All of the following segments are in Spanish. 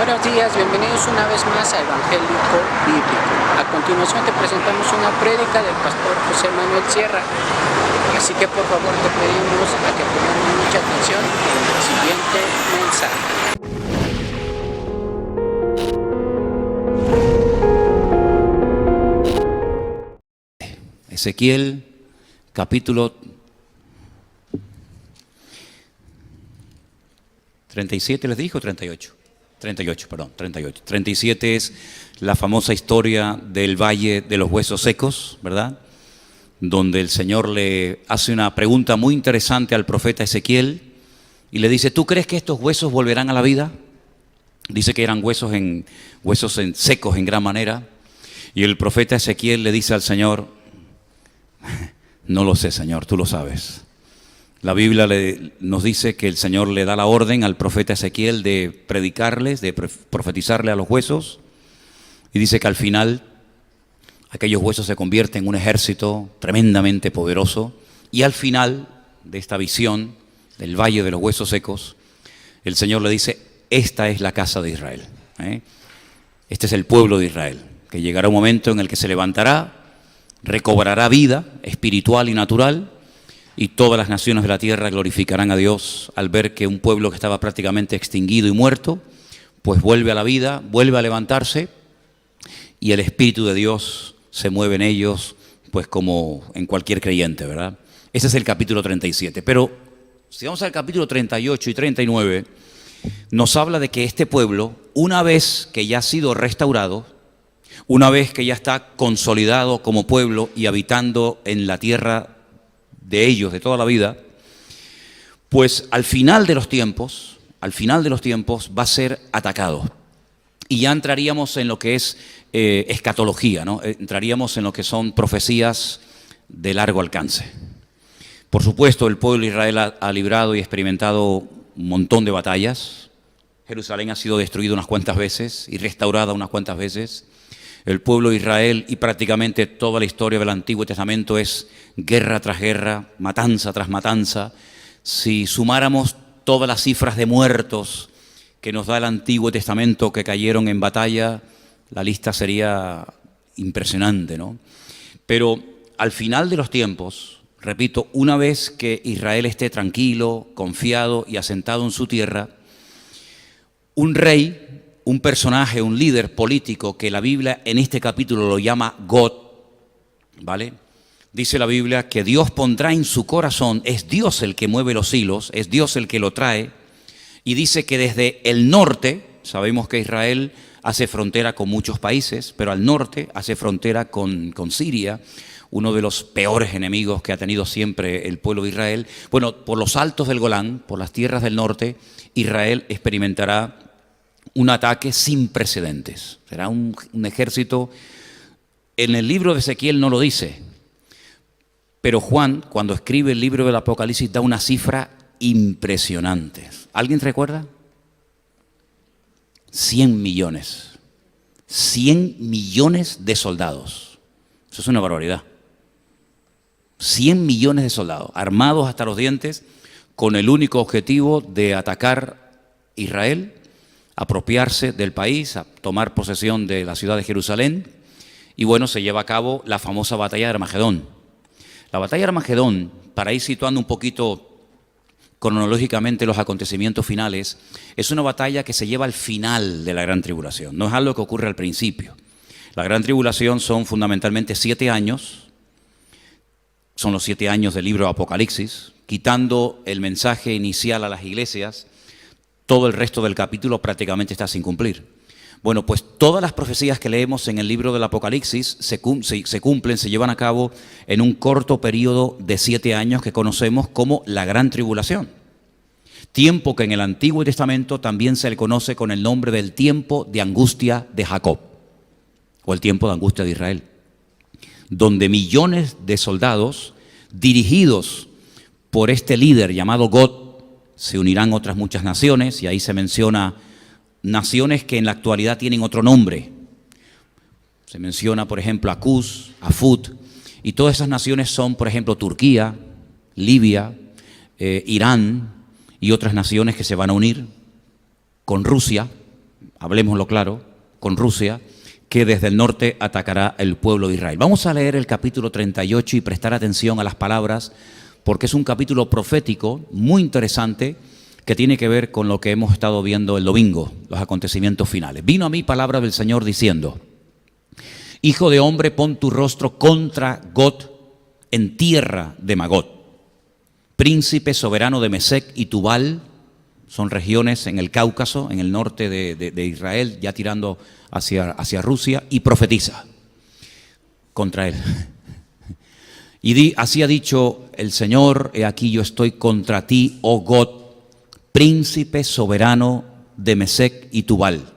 Buenos días, bienvenidos una vez más a Evangélico Bíblico. A continuación te presentamos una prédica del pastor José Manuel Sierra. Así que por favor te pedimos a que pongamos mucha atención en el siguiente mensaje. Ezequiel, capítulo 37, ¿les dijo? 38. 37 es la famosa historia del Valle de los Huesos Secos, ¿verdad? Donde el Señor le hace una pregunta muy interesante al profeta Ezequiel y le dice, ¿tú crees que estos huesos volverán a la vida? Dice que eran huesos secos en gran manera. Y el profeta Ezequiel le dice al Señor, no lo sé, Señor, tú lo sabes. La Biblia nos dice que el Señor le da la orden al profeta Ezequiel de predicarles, de profetizarle a los huesos, y dice que al final aquellos huesos se convierten en un ejército tremendamente poderoso, y al final de esta visión del Valle de los Huesos Secos, el Señor le dice, esta es la casa de Israel, este es el pueblo de Israel, que llegará un momento en el que se levantará, recobrará vida espiritual y natural, y todas las naciones de la tierra glorificarán a Dios al ver que un pueblo que estaba prácticamente extinguido y muerto, pues vuelve a la vida, vuelve a levantarse, y el Espíritu de Dios se mueve en ellos, pues como en cualquier creyente, ¿verdad? Ese es el capítulo 37. Pero si vamos al capítulo 38 y 39, nos habla de que este pueblo, una vez que ya ha sido restaurado, una vez que ya está consolidado como pueblo y habitando en la tierra de ellos, de toda la vida, pues al final de los tiempos va a ser atacado. Y ya entraríamos en lo que es escatología, ¿no? Entraríamos en lo que son profecías de largo alcance. Por supuesto, el pueblo de Israel ha librado y experimentado un montón de batallas. Jerusalén ha sido destruida unas cuantas veces y restaurada unas cuantas veces. El pueblo de Israel y prácticamente toda la historia del Antiguo Testamento es guerra tras guerra, matanza tras matanza. Si sumáramos todas las cifras de muertos que nos da el Antiguo Testamento que cayeron en batalla, la lista sería impresionante, ¿no? Pero al final de los tiempos, repito, una vez que Israel esté tranquilo, confiado y asentado en su tierra, un rey, un personaje, un líder político que la Biblia en este capítulo lo llama God, ¿vale? Dice la Biblia que Dios pondrá en su corazón, es Dios el que mueve los hilos, es Dios el que lo trae, y dice que desde el norte, sabemos que Israel hace frontera con muchos países, pero al norte hace frontera con Siria, uno de los peores enemigos que ha tenido siempre el pueblo de Israel. Bueno, por los altos del Golán, por las tierras del norte, Israel experimentará un ataque sin precedentes. Será un ejército. En el libro de Ezequiel no lo dice, pero Juan, cuando escribe el libro del Apocalipsis, da una cifra impresionante. ¿Alguien recuerda? 100 millones. 100 millones de soldados. Eso es una barbaridad. 100 millones de soldados, armados hasta los dientes, con el único objetivo de atacar Israel, apropiarse del país, a tomar posesión de la ciudad de Jerusalén, y bueno, se lleva a cabo la famosa batalla de Armagedón. La batalla de Armagedón, para ir situando un poquito cronológicamente los acontecimientos finales, es una batalla que se lleva al final de la Gran Tribulación, no es algo que ocurre al principio. La Gran Tribulación son fundamentalmente 7 años, son los 7 años del libro de Apocalipsis, quitando el mensaje inicial a las iglesias. Todo el resto del capítulo prácticamente está sin cumplir. Bueno, pues todas las profecías que leemos en el libro del Apocalipsis se cumplen, se llevan a cabo en un corto periodo de 7 años que conocemos como la Gran Tribulación. Tiempo que en el Antiguo Testamento también se le conoce con el nombre del tiempo de angustia de Jacob, o el tiempo de angustia de Israel, donde millones de soldados dirigidos por este líder llamado God, se unirán otras muchas naciones, y ahí se menciona naciones que en la actualidad tienen otro nombre. Se menciona, por ejemplo, a Cus, a Fut, y todas esas naciones son, por ejemplo, Turquía, Libia, Irán y otras naciones que se van a unir con Rusia, hablemoslo claro, con Rusia, que desde el norte atacará el pueblo de Israel. Vamos a leer el capítulo 38 y prestar atención a las palabras, porque es un capítulo profético muy interesante que tiene que ver con lo que hemos estado viendo el domingo, los acontecimientos finales. Vino a mí palabra del Señor diciendo: Hijo de hombre, pon tu rostro contra Gog en tierra de Magog, príncipe soberano de Mesec y Tubal. Son regiones en el Cáucaso, en el norte de Israel, ya tirando hacia Rusia, y profetiza contra él. Y así ha dicho el Señor: he aquí yo estoy contra ti, oh Gog, príncipe soberano de Mesec y Tubal.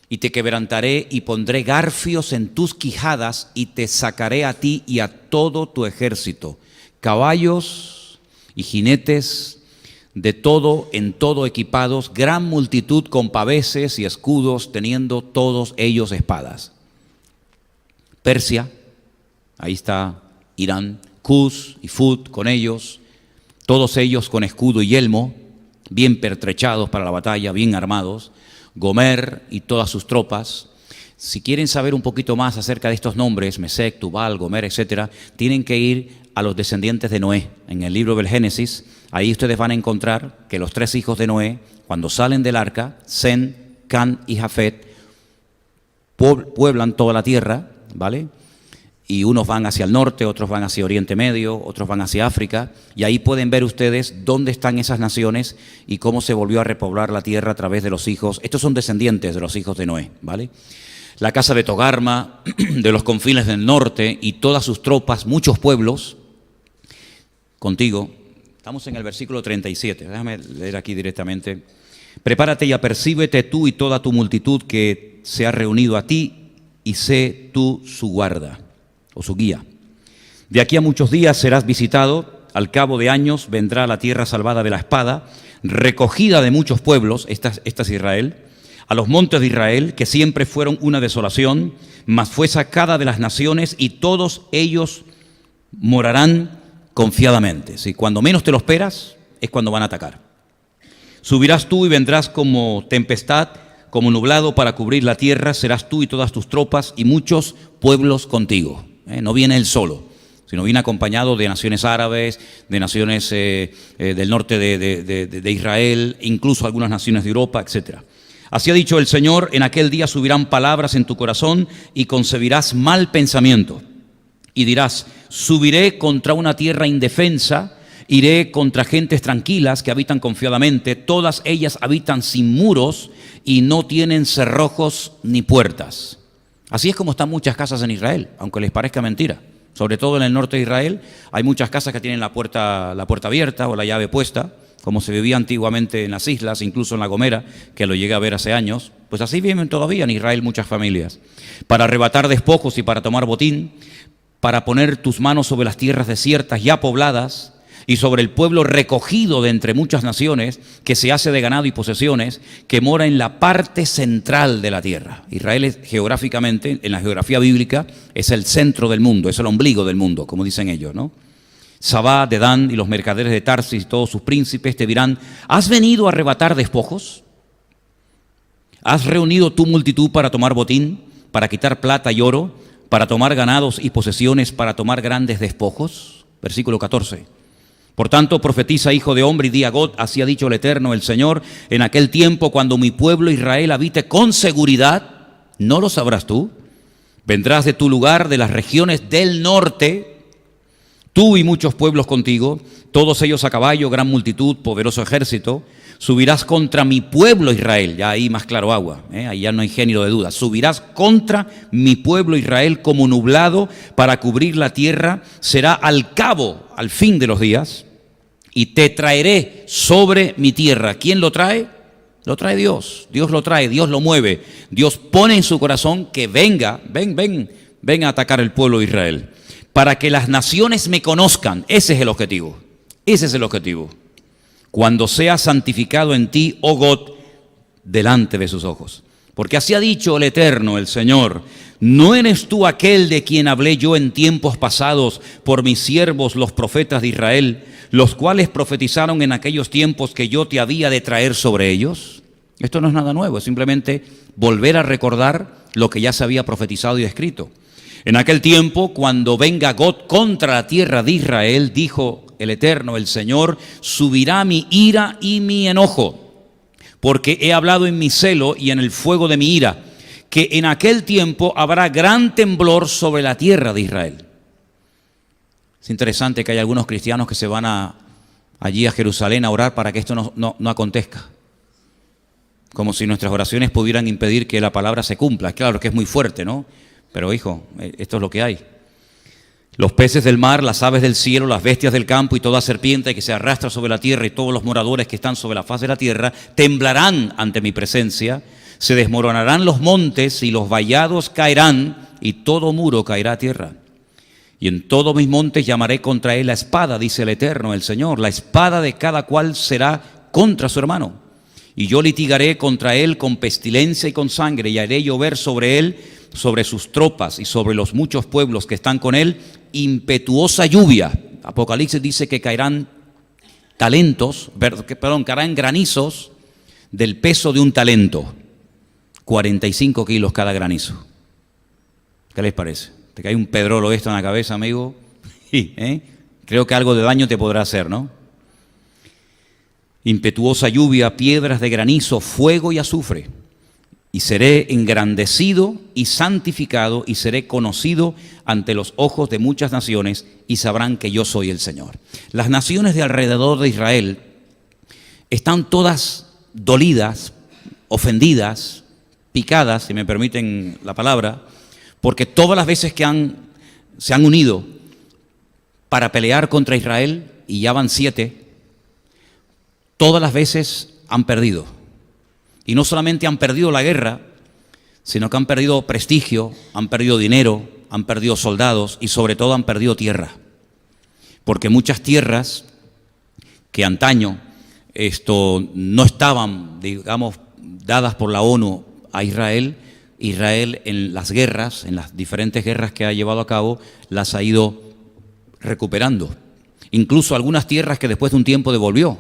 Y te quebrantaré y pondré garfios en tus quijadas y te sacaré a ti y a todo tu ejército, caballos y jinetes, de todo en todo equipados, gran multitud con paveses y escudos, teniendo todos ellos espadas. Persia, ahí está Irán, Cus y Fut con ellos, todos ellos con escudo y yelmo, bien pertrechados para la batalla, bien armados. Gomer y todas sus tropas. Si quieren saber un poquito más acerca de estos nombres, Mesec, Tubal, Gomer, etcétera, tienen que ir a los descendientes de Noé. En el libro del Génesis, ahí ustedes van a encontrar que los 3 hijos de Noé, cuando salen del arca, Sem, Can y Jafet, pueblan toda la tierra, ¿vale? Y unos van hacia el norte, otros van hacia Oriente Medio, otros van hacia África, y ahí pueden ver ustedes dónde están esas naciones y cómo se volvió a repoblar la tierra a través de los hijos. Estos son descendientes de los hijos de Noé, ¿vale? La casa de Togarma, de los confines del norte, y todas sus tropas, muchos pueblos, contigo. Estamos en el versículo 37, déjame leer aquí directamente. Prepárate y apercíbete tú y toda tu multitud que se ha reunido a ti, y sé tú su guarda, o su guía. De aquí a muchos días serás visitado, al cabo de años vendrá la tierra salvada de la espada, recogida de muchos pueblos, esta es Israel, a los montes de Israel, que siempre fueron una desolación, mas fue sacada de las naciones, y todos ellos morarán confiadamente. Si cuando menos te lo esperas, es cuando van a atacar. Subirás tú y vendrás como tempestad, como nublado para cubrir la tierra, serás tú y todas tus tropas y muchos pueblos contigo. No viene él solo, sino viene acompañado de naciones árabes, de naciones del norte de Israel, incluso algunas naciones de Europa, etc. Así ha dicho el Señor: en aquel día subirán palabras en tu corazón y concebirás mal pensamiento. Y dirás: subiré contra una tierra indefensa, iré contra gentes tranquilas que habitan confiadamente, todas ellas habitan sin muros y no tienen cerrojos ni puertas. Así es como están muchas casas en Israel, aunque les parezca mentira. Sobre todo en el norte de Israel hay muchas casas que tienen la puerta abierta o la llave puesta, como se vivía antiguamente en las islas, incluso en La Gomera, que lo llegué a ver hace años. Pues así viven todavía en Israel muchas familias. Para arrebatar despojos y para tomar botín, para poner tus manos sobre las tierras desiertas ya pobladas, y sobre el pueblo recogido de entre muchas naciones, que se hace de ganado y posesiones, que mora en la parte central de la tierra. Israel es, geográficamente, en la geografía bíblica, es el centro del mundo, es el ombligo del mundo, como dicen ellos, ¿no? Sabá, Dedán y los mercaderes de Tarsis y todos sus príncipes te dirán: ¿has venido a arrebatar despojos? ¿Has reunido tu multitud para tomar botín, para quitar plata y oro, para tomar ganados y posesiones, para tomar grandes despojos? Versículo 14. Por tanto, profetiza, hijo de hombre, y di a Gog: así ha dicho el Eterno, el Señor, en aquel tiempo cuando mi pueblo Israel habite con seguridad, ¿no lo sabrás tú? Vendrás de tu lugar, de las regiones del norte, tú y muchos pueblos contigo, todos ellos a caballo, gran multitud, poderoso ejército. Subirás contra mi pueblo Israel, ya ahí más claro agua, ahí ya no hay género de duda. Subirás contra mi pueblo Israel como nublado para cubrir la tierra, será al cabo, al fin de los días, y te traeré sobre mi tierra. ¿Quién lo trae? Lo trae Dios. Dios lo trae, Dios lo mueve. Dios pone en su corazón que ven a atacar el pueblo de Israel. Para que las naciones me conozcan. Ese es el objetivo. Ese es el objetivo. Cuando sea santificado en ti, oh Gog, delante de sus ojos. Porque así ha dicho el Eterno, el Señor: ¿no eres tú aquel de quien hablé yo en tiempos pasados por mis siervos los profetas de Israel, los cuales profetizaron en aquellos tiempos que yo te había de traer sobre ellos? Esto no es nada nuevo, es simplemente volver a recordar lo que ya se había profetizado y escrito. En aquel tiempo, cuando venga God contra la tierra de Israel, dijo el Eterno, el Señor, subirá mi ira y mi enojo, porque he hablado en mi celo y en el fuego de mi ira, que en aquel tiempo habrá gran temblor sobre la tierra de Israel. Es interesante que hay algunos cristianos que se van allí a Jerusalén a orar para que esto no acontezca. Como si nuestras oraciones pudieran impedir que la palabra se cumpla. Claro que es muy fuerte, ¿no? Pero hijo, esto es lo que hay. Los peces del mar, las aves del cielo, las bestias del campo y toda serpiente que se arrastra sobre la tierra y todos los moradores que están sobre la faz de la tierra temblarán ante mi presencia, se desmoronarán los montes y los vallados caerán y todo muro caerá a tierra. Y en todos mis montes llamaré contra él la espada, dice el Eterno, el Señor. La espada de cada cual será contra su hermano. Y yo litigaré contra él con pestilencia y con sangre, y haré llover sobre él, sobre sus tropas y sobre los muchos pueblos que están con él, impetuosa lluvia. Apocalipsis dice que caerán caerán granizos del peso de un talento. 45 kilos cada granizo. ¿Qué les parece? Te cae un pedrolo esto en la cabeza, amigo. Creo que algo de daño te podrá hacer, ¿no? Impetuosa lluvia, piedras de granizo, fuego y azufre. Y seré engrandecido y santificado y seré conocido ante los ojos de muchas naciones y sabrán que yo soy el Señor. Las naciones de alrededor de Israel están todas dolidas, ofendidas, picadas, si me permiten la palabra, porque todas las veces que se han unido para pelear contra Israel, y ya van 7, todas las veces han perdido. Y no solamente han perdido la guerra, sino que han perdido prestigio, han perdido dinero, han perdido soldados y sobre todo han perdido tierra. Porque muchas tierras que antaño no estaban, digamos, dadas por la ONU a Israel en las guerras, en las diferentes guerras que ha llevado a cabo, las ha ido recuperando. Incluso algunas tierras que después de un tiempo devolvió,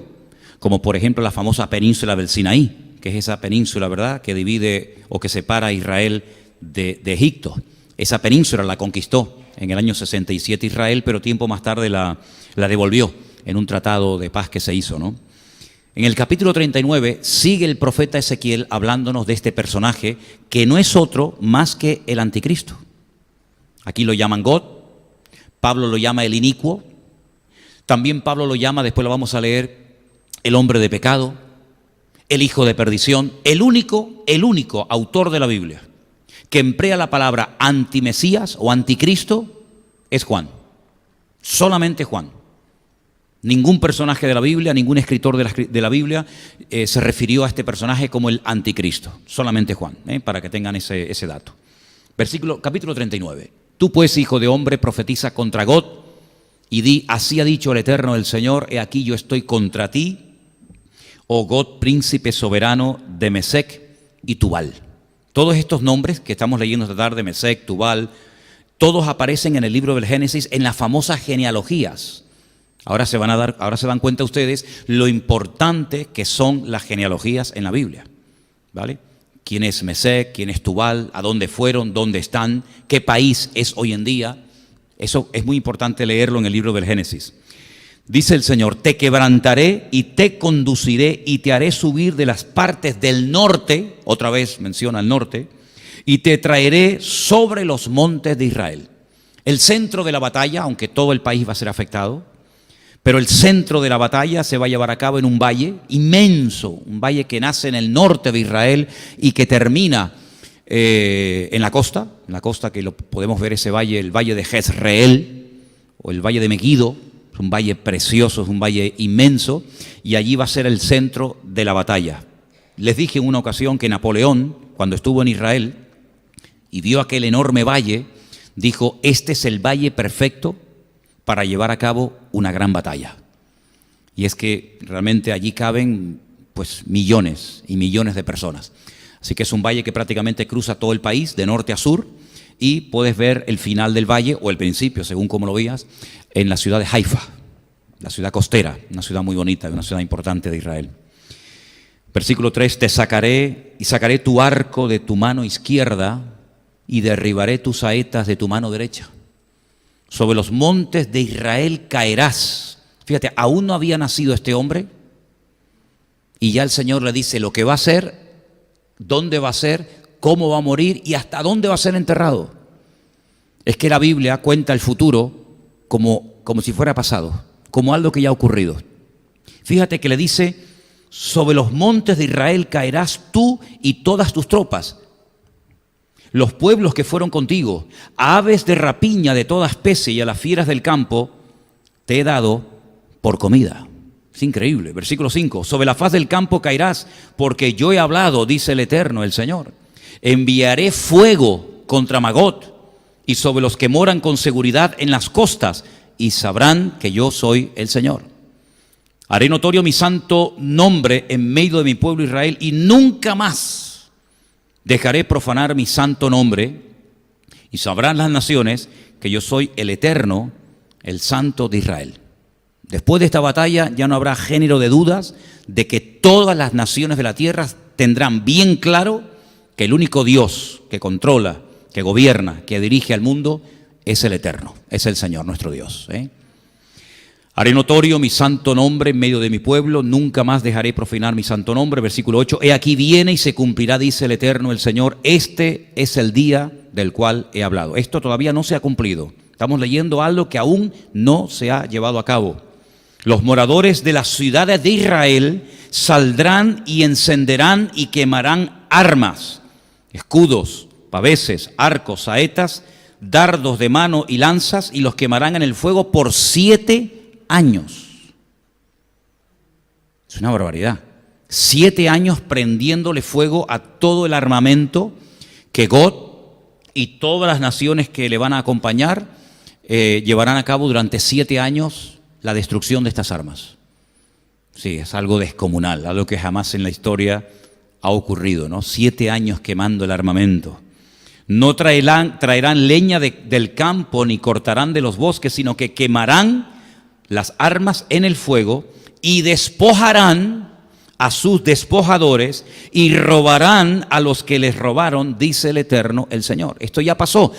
como por ejemplo la famosa península del Sinaí, que es esa península, ¿verdad?, que divide o que separa a Israel de Egipto. Esa península la conquistó en el año 67 Israel, pero tiempo más tarde la devolvió en un tratado de paz que se hizo, ¿no? En el capítulo 39 sigue el profeta Ezequiel hablándonos de este personaje que no es otro más que el anticristo. Aquí lo llaman God, Pablo lo llama el inicuo, también Pablo lo llama, después lo vamos a leer, el hombre de pecado, el hijo de perdición. El único autor de la Biblia que emplea la palabra antimesías o anticristo es Juan. Solamente Juan. Ningún personaje de la Biblia, ningún escritor de la Biblia se refirió a este personaje como el anticristo. Solamente Juan, para que tengan ese dato. Capítulo 39. Tú pues, hijo de hombre, profetiza contra God y di, así ha dicho el Eterno, el Señor, he aquí yo estoy contra ti, oh God, príncipe soberano de Mesec y Tubal. Todos estos nombres que estamos leyendo esta tarde, Mesec, Tubal, todos aparecen en el libro del Génesis en las famosas genealogías. Ahora se dan cuenta ustedes lo importante que son las genealogías en la Biblia, ¿vale? ¿Quién es Mesec? ¿Quién es Tubal? ¿A dónde fueron? ¿Dónde están? ¿Qué país es hoy en día? Eso es muy importante leerlo en el libro del Génesis. Dice el Señor, te quebrantaré y te conduciré y te haré subir de las partes del norte, otra vez menciona el norte, y te traeré sobre los montes de Israel. El centro de la batalla, aunque todo el país va a ser afectado, pero el centro de la batalla se va a llevar a cabo en un valle inmenso, un valle que nace en el norte de Israel y que termina en la costa que lo podemos ver ese valle, el valle de Jezreel o el valle de Megiddo. Es un valle precioso, es un valle inmenso y allí va a ser el centro de la batalla. Les dije en una ocasión que Napoleón, cuando estuvo en Israel y vio aquel enorme valle, dijo, este es el valle perfecto para llevar a cabo una gran batalla. Y es que realmente allí caben pues millones y millones de personas. Así que es un valle que prácticamente cruza todo el país, de norte a sur, y puedes ver el final del valle, o el principio, según como lo veas, en la ciudad de Haifa, la ciudad costera, una ciudad muy bonita, una ciudad importante de Israel. Versículo 3, te sacaré y sacaré tu arco de tu mano izquierda y derribaré tus saetas de tu mano derecha. Sobre los montes de Israel caerás. Fíjate, aún no había nacido este hombre y ya el Señor le dice lo que va a hacer, dónde va a ser, cómo va a morir y hasta dónde va a ser enterrado. Es que la Biblia cuenta el futuro como si fuera pasado, como algo que ya ha ocurrido. Fíjate que le dice, sobre los montes de Israel caerás tú y todas tus tropas, los pueblos que fueron contigo, a aves de rapiña de toda especie y a las fieras del campo, te he dado por comida. Es increíble. Versículo 5, sobre la faz del campo caerás, porque yo he hablado, dice el Eterno, el Señor. Enviaré fuego contra Magot y sobre los que moran con seguridad en las costas, y sabrán que yo soy el Señor. Haré notorio mi santo nombre en medio de mi pueblo Israel, y nunca más dejaré profanar mi santo nombre, y sabrán las naciones que yo soy el Eterno, el Santo de Israel. Después de esta batalla ya no habrá género de dudas de que todas las naciones de la tierra tendrán bien claro que el único Dios que controla, que gobierna, que dirige al mundo es el Eterno, es el Señor nuestro Dios. Haré notorio mi santo nombre en medio de mi pueblo, nunca más dejaré profanar mi santo nombre. Versículo 8, he aquí viene y se cumplirá, dice el Eterno, el Señor, este es el día del cual he hablado. Esto todavía no se ha cumplido, estamos leyendo algo que aún no se ha llevado a cabo. Los moradores de las ciudades de Israel saldrán y encenderán y quemarán armas, escudos, paveses, arcos, saetas, dardos de mano y lanzas, y los quemarán en el fuego por 7 años. Es una barbaridad. 7 años prendiéndole fuego a todo el armamento que Gog y todas las naciones que le van a acompañar llevarán a cabo durante 7 años la destrucción de estas armas. Sí, es algo descomunal, algo que jamás en la historia ha ocurrido, ¿no? 7 años quemando el armamento. No traerán leña del campo ni cortarán de los bosques, sino que quemarán las armas en el fuego y despojarán a sus despojadores y robarán a los que les robaron, dice el Eterno, el Señor. Esto ya pasó.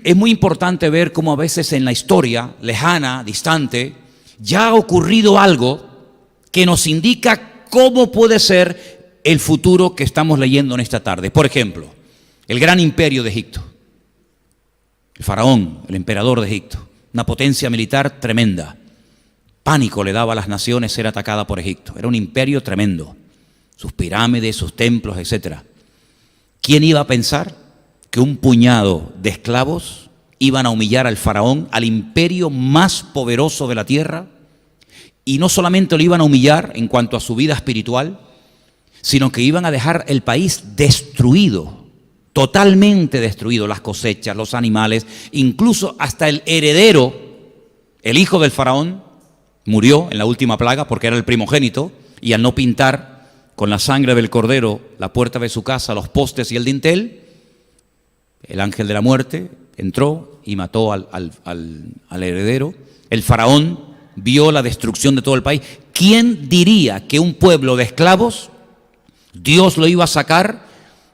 Es muy importante ver cómo a veces en la historia lejana, distante, ya ha ocurrido algo que nos indica cómo puede ser el futuro que estamos leyendo en esta tarde. Por ejemplo, el gran imperio de Egipto, el faraón, el emperador de Egipto, una potencia militar tremenda. Pánico le daba a las naciones ser atacada por Egipto. Era un imperio tremendo, sus pirámides, sus templos, etc. ¿Quién iba a pensar que un puñado de esclavos iban a humillar al faraón, al imperio más poderoso de la tierra? Y no solamente lo iban a humillar en cuanto a su vida espiritual, sino que iban a dejar el país destruido, totalmente destruido, las cosechas, los animales, incluso hasta el heredero, el hijo del faraón, murió en la última plaga porque era el primogénito, y al no pintar con la sangre del cordero la puerta de su casa, los postes y el dintel, el ángel de la muerte entró y mató al heredero. El faraón vio la destrucción de todo el país. ¿Quién diría que un pueblo de esclavos Dios lo iba a sacar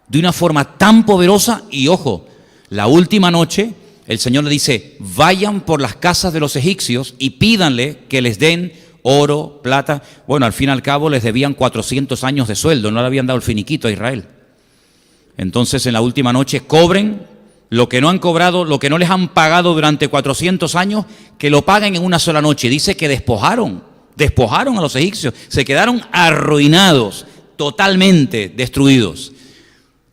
de una forma tan poderosa? Y ojo, la última noche el Señor le dice, vayan por las casas de los egipcios y pídanle que les den oro, plata. Bueno, al fin y al cabo les debían 400 años de sueldo, no le habían dado el finiquito a Israel. Entonces en la última noche cobren lo que no han cobrado, lo que no les han pagado durante 400 años, que lo paguen en una sola noche. Dice que despojaron a los egipcios, se quedaron arruinados, totalmente destruidos.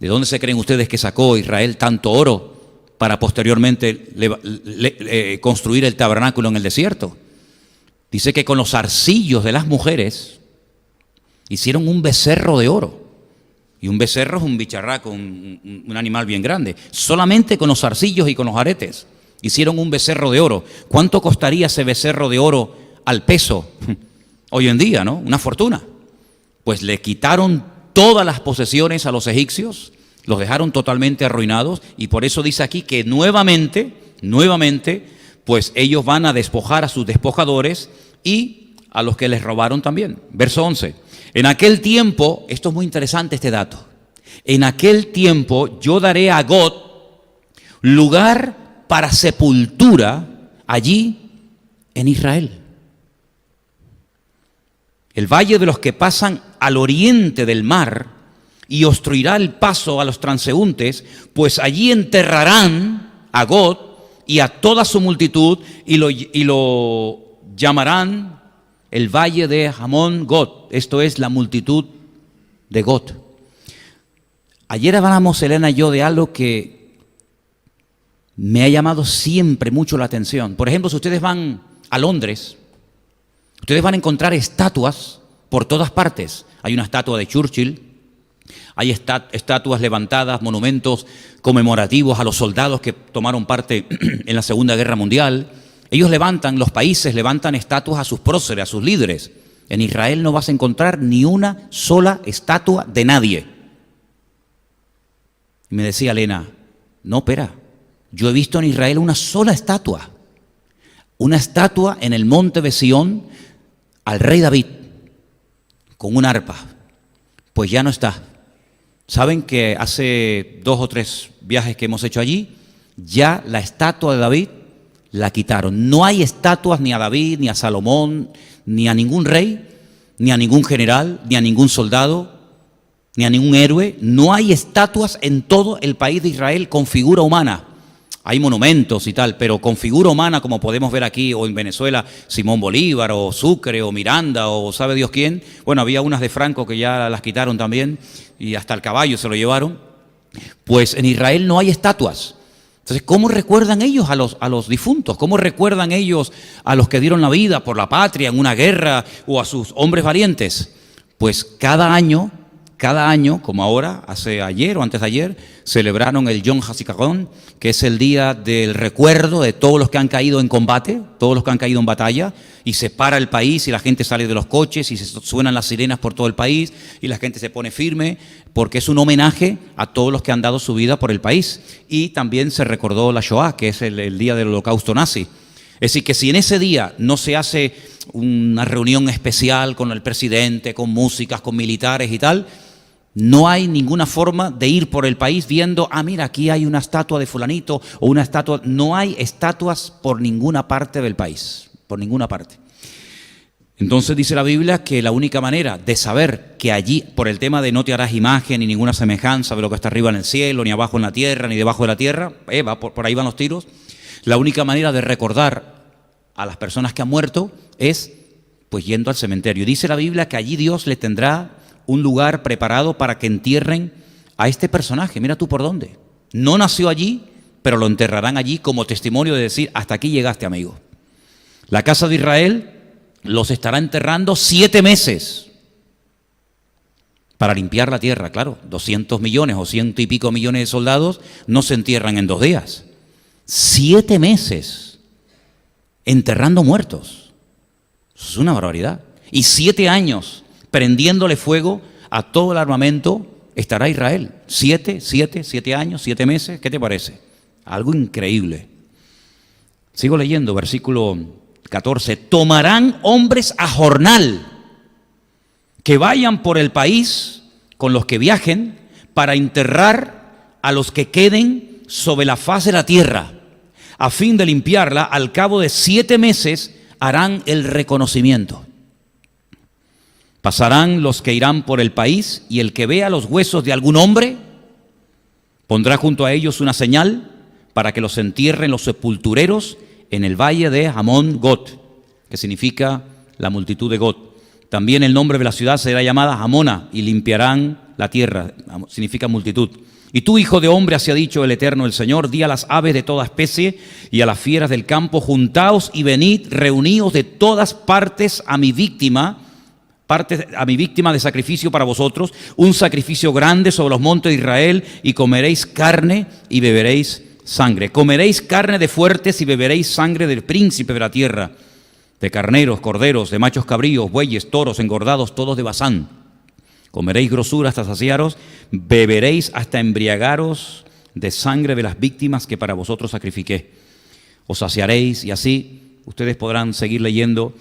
¿De dónde se creen ustedes que sacó Israel tanto oro para posteriormente construir el tabernáculo en el desierto? Dice que con los arcillos de las mujeres hicieron un becerro de oro. Y un becerro es un bicharraco, un animal bien grande. Solamente con los arcillos y con los aretes hicieron un becerro de oro. ¿Cuánto costaría ese becerro de oro al peso hoy en día, no? Una fortuna. Pues le quitaron todas las posesiones a los egipcios, los dejaron totalmente arruinados, y por eso dice aquí que nuevamente, pues ellos van a despojar a sus despojadores y a los que les robaron también. Verso 11. En aquel tiempo, esto es muy interesante este dato, en aquel tiempo yo daré a Gog lugar para sepultura allí en Israel. El valle de los que pasan al oriente del mar y obstruirá el paso a los transeúntes, pues allí enterrarán a Gog y a toda su multitud y lo llamarán el valle de Hamón Gog, esto es la multitud de Gog. Ayer hablamos, Elena y yo, de algo que me ha llamado siempre mucho la atención. Por ejemplo, si ustedes van a Londres, ustedes van a encontrar estatuas por todas partes. Hay una estatua de Churchill, hay estatuas levantadas, monumentos conmemorativos a los soldados que tomaron parte en la Segunda Guerra Mundial. Ellos los países levantan estatuas a sus próceres, a sus líderes. En Israel no vas a encontrar ni una sola estatua de nadie. Y me decía Elena, no, espera, yo he visto en Israel una sola estatua. Una estatua en el monte de Sión al rey David, con un arpa. Pues ya no está. ¿Saben que hace 2 o 3 viajes que hemos hecho allí, ya la estatua de David la quitaron? No hay estatuas ni a David, ni a Salomón, ni a ningún rey, ni a ningún general, ni a ningún soldado, ni a ningún héroe. No hay estatuas en todo el país de Israel con figura humana. Hay monumentos y tal, pero con figura humana, como podemos ver aquí o en Venezuela, Simón Bolívar o Sucre o Miranda o sabe Dios quién. Bueno, había unas de Franco que ya las quitaron también y hasta el caballo se lo llevaron. Pues en Israel no hay estatuas. Entonces, ¿cómo recuerdan ellos a los difuntos? ¿Cómo recuerdan ellos a los que dieron la vida por la patria en una guerra o a sus hombres valientes? Pues cada año, como ahora, ayer o antes de ayer, celebraron el Yom HaZikaron, que es el día del recuerdo de todos los que han caído en combate, todos los que han caído en batalla, y se para el país y la gente sale de los coches y se suenan las sirenas por todo el país y la gente se pone firme, porque es un homenaje a todos los que han dado su vida por el país. Y también se recordó la Shoah, que es el día del holocausto nazi. Es decir, que si en ese día no se hace una reunión especial con el presidente, con músicas, con militares y tal, no hay ninguna forma de ir por el país viendo, mira, aquí hay una estatua de fulanito o una estatua. No hay estatuas por ninguna parte del país, por ninguna parte. Entonces dice la Biblia que la única manera de saber que allí, por el tema de no te harás imagen ni ninguna semejanza de lo que está arriba en el cielo, ni abajo en la tierra, ni debajo de la tierra, por ahí van los tiros, la única manera de recordar a las personas que han muerto es pues yendo al cementerio. Dice la Biblia que allí Dios le tendrá un lugar preparado para que entierren a este personaje. Mira tú por dónde. No nació allí, pero lo enterrarán allí como testimonio de decir, hasta aquí llegaste, amigo. La casa de Israel los estará enterrando 7 meses para limpiar la tierra. Claro, 200 millones o 100 y pico millones de soldados no se entierran en 2 días. 7 meses enterrando muertos. Eso es una barbaridad. Y 7 años prendiéndole fuego a todo el armamento estará Israel. 7 años, 7 meses, ¿qué te parece? Algo increíble. Sigo leyendo, versículo 14. Tomarán hombres a jornal que vayan por el país con los que viajen para enterrar a los que queden sobre la faz de la tierra, a fin de limpiarla. Al cabo de 7 meses harán el reconocimiento. Pasarán los que irán por el país, y el que vea los huesos de algún hombre pondrá junto a ellos una señal para que los entierren los sepultureros en el valle de Hamón Gog, que significa la multitud de Gog. También el nombre de la ciudad será llamada Hamona, y limpiarán la tierra, significa multitud. Y tú, hijo de hombre, así ha dicho el Eterno, el Señor, di a las aves de toda especie y a las fieras del campo, juntaos y venid, reuníos de todas partes a mi víctima de sacrificio para vosotros, un sacrificio grande sobre los montes de Israel, y comeréis carne y beberéis sangre. Comeréis carne de fuertes y beberéis sangre del príncipe de la tierra, de carneros, corderos, de machos cabríos, bueyes, toros, engordados, todos de Basán. Comeréis grosura hasta saciaros, beberéis hasta embriagaros de sangre de las víctimas que para vosotros sacrifiqué. Os saciaréis, y así ustedes podrán seguir leyendo.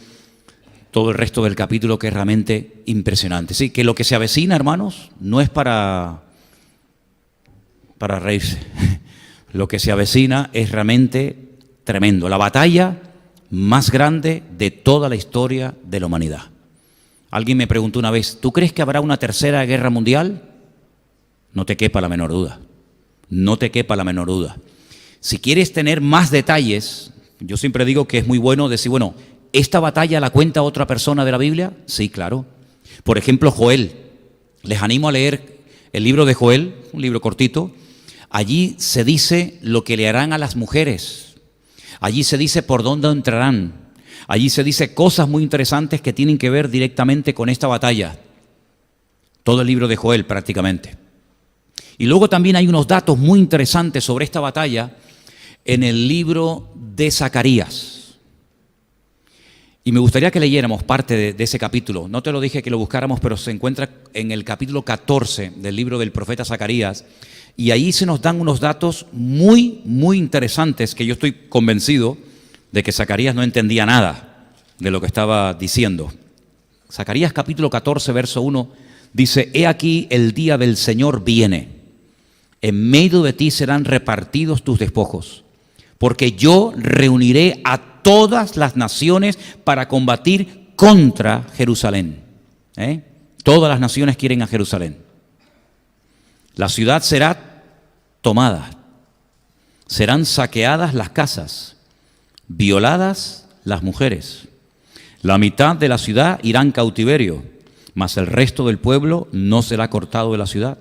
todo el resto del capítulo, que es realmente impresionante. Sí, que lo que se avecina, hermanos, no es para reírse. Lo que se avecina es realmente tremendo. La batalla más grande de toda la historia de la humanidad. Alguien me preguntó una vez, ¿tú crees que habrá una tercera guerra mundial? No te quepa la menor duda. No te quepa la menor duda. Si quieres tener más detalles, yo siempre digo que es muy bueno decir, bueno, ¿esta batalla la cuenta otra persona de la Biblia? Sí, claro. Por ejemplo, Joel. Les animo a leer el libro de Joel, un libro cortito. Allí se dice lo que le harán a las mujeres. Allí se dice por dónde entrarán. Allí se dice cosas muy interesantes que tienen que ver directamente con esta batalla. Todo el libro de Joel prácticamente. Y luego también hay unos datos muy interesantes sobre esta batalla en el libro de Zacarías. Y me gustaría que leyéramos parte de ese capítulo. No te lo dije que lo buscáramos, pero se encuentra en el capítulo 14 del libro del profeta Zacarías. Y ahí se nos dan unos datos muy, muy interesantes que yo estoy convencido de que Zacarías no entendía nada de lo que estaba diciendo. Zacarías capítulo 14, verso 1, dice, «He aquí el día del Señor viene, en medio de ti serán repartidos tus despojos, porque yo reuniré a todas las naciones para combatir contra Jerusalén». Todas las naciones quieren a Jerusalén. La ciudad será tomada, serán saqueadas las casas, violadas las mujeres. La mitad de la ciudad irá en cautiverio, mas el resto del pueblo no será cortado de la ciudad.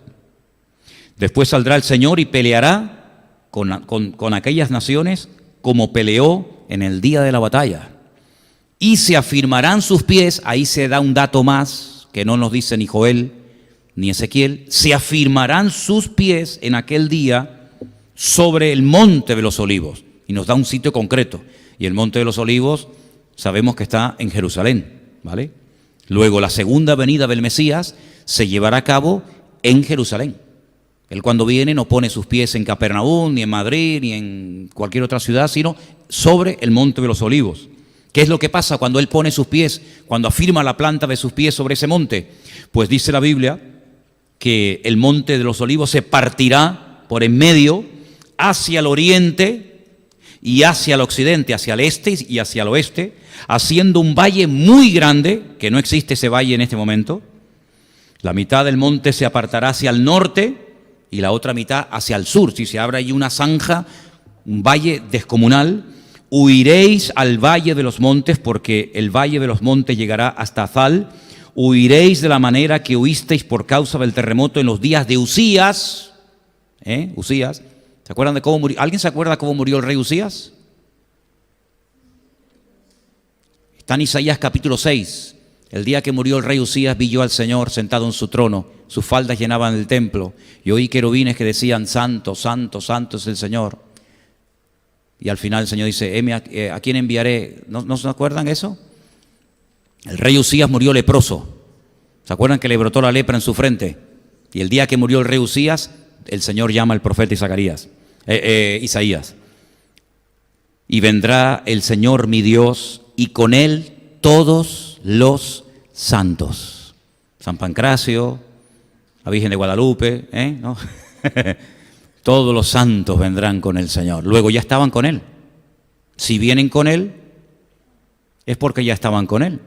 Después saldrá el Señor y peleará con aquellas naciones como peleó en el día de la batalla. Y se afirmarán sus pies, ahí se da un dato más que no nos dice ni Joel ni Ezequiel, se afirmarán sus pies en aquel día sobre el monte de los olivos. Y nos da un sitio concreto. Y el monte de los olivos sabemos que está en Jerusalén, ¿vale? Luego la segunda venida del Mesías se llevará a cabo en Jerusalén. Él cuando viene no pone sus pies en Capernaum, ni en Madrid, ni en cualquier otra ciudad, sino sobre el monte de los olivos. ¿Qué es lo que pasa cuando Él pone sus pies, cuando afirma la planta de sus pies sobre ese monte? Pues dice la Biblia que el monte de los olivos se partirá por en medio hacia el oriente y hacia el occidente, hacia el este y hacia el oeste, haciendo un valle muy grande, que no existe ese valle en este momento. La mitad del monte se apartará hacia el norte y la otra mitad hacia el sur. Si se abre ahí una zanja, un valle descomunal, huiréis al valle de los montes, porque el valle de los montes llegará hasta Azal. Huiréis de la manera que huisteis por causa del terremoto en los días de Usías. Usías. ¿Se acuerdan de cómo murió? ¿Alguien se acuerda cómo murió el rey Usías? Está en Isaías capítulo 6. El día que murió el rey Usías vi yo al Señor sentado en su trono. Sus faldas llenaban el templo. Y oí querubines que decían, Santo, Santo, Santo es el Señor. Y al final el Señor dice, ¿a quién enviaré? ¿No se acuerdan eso? El rey Usías murió leproso. ¿Se acuerdan que le brotó la lepra en su frente? Y el día que murió el rey Usías, el Señor llama al profeta Isaías. Y vendrá el Señor mi Dios, y con Él todos los santos. San Pancracio, la Virgen de Guadalupe, ¿no? Todos los santos vendrán con el Señor. Luego ya estaban con Él. Si vienen con Él, es porque ya estaban con Él.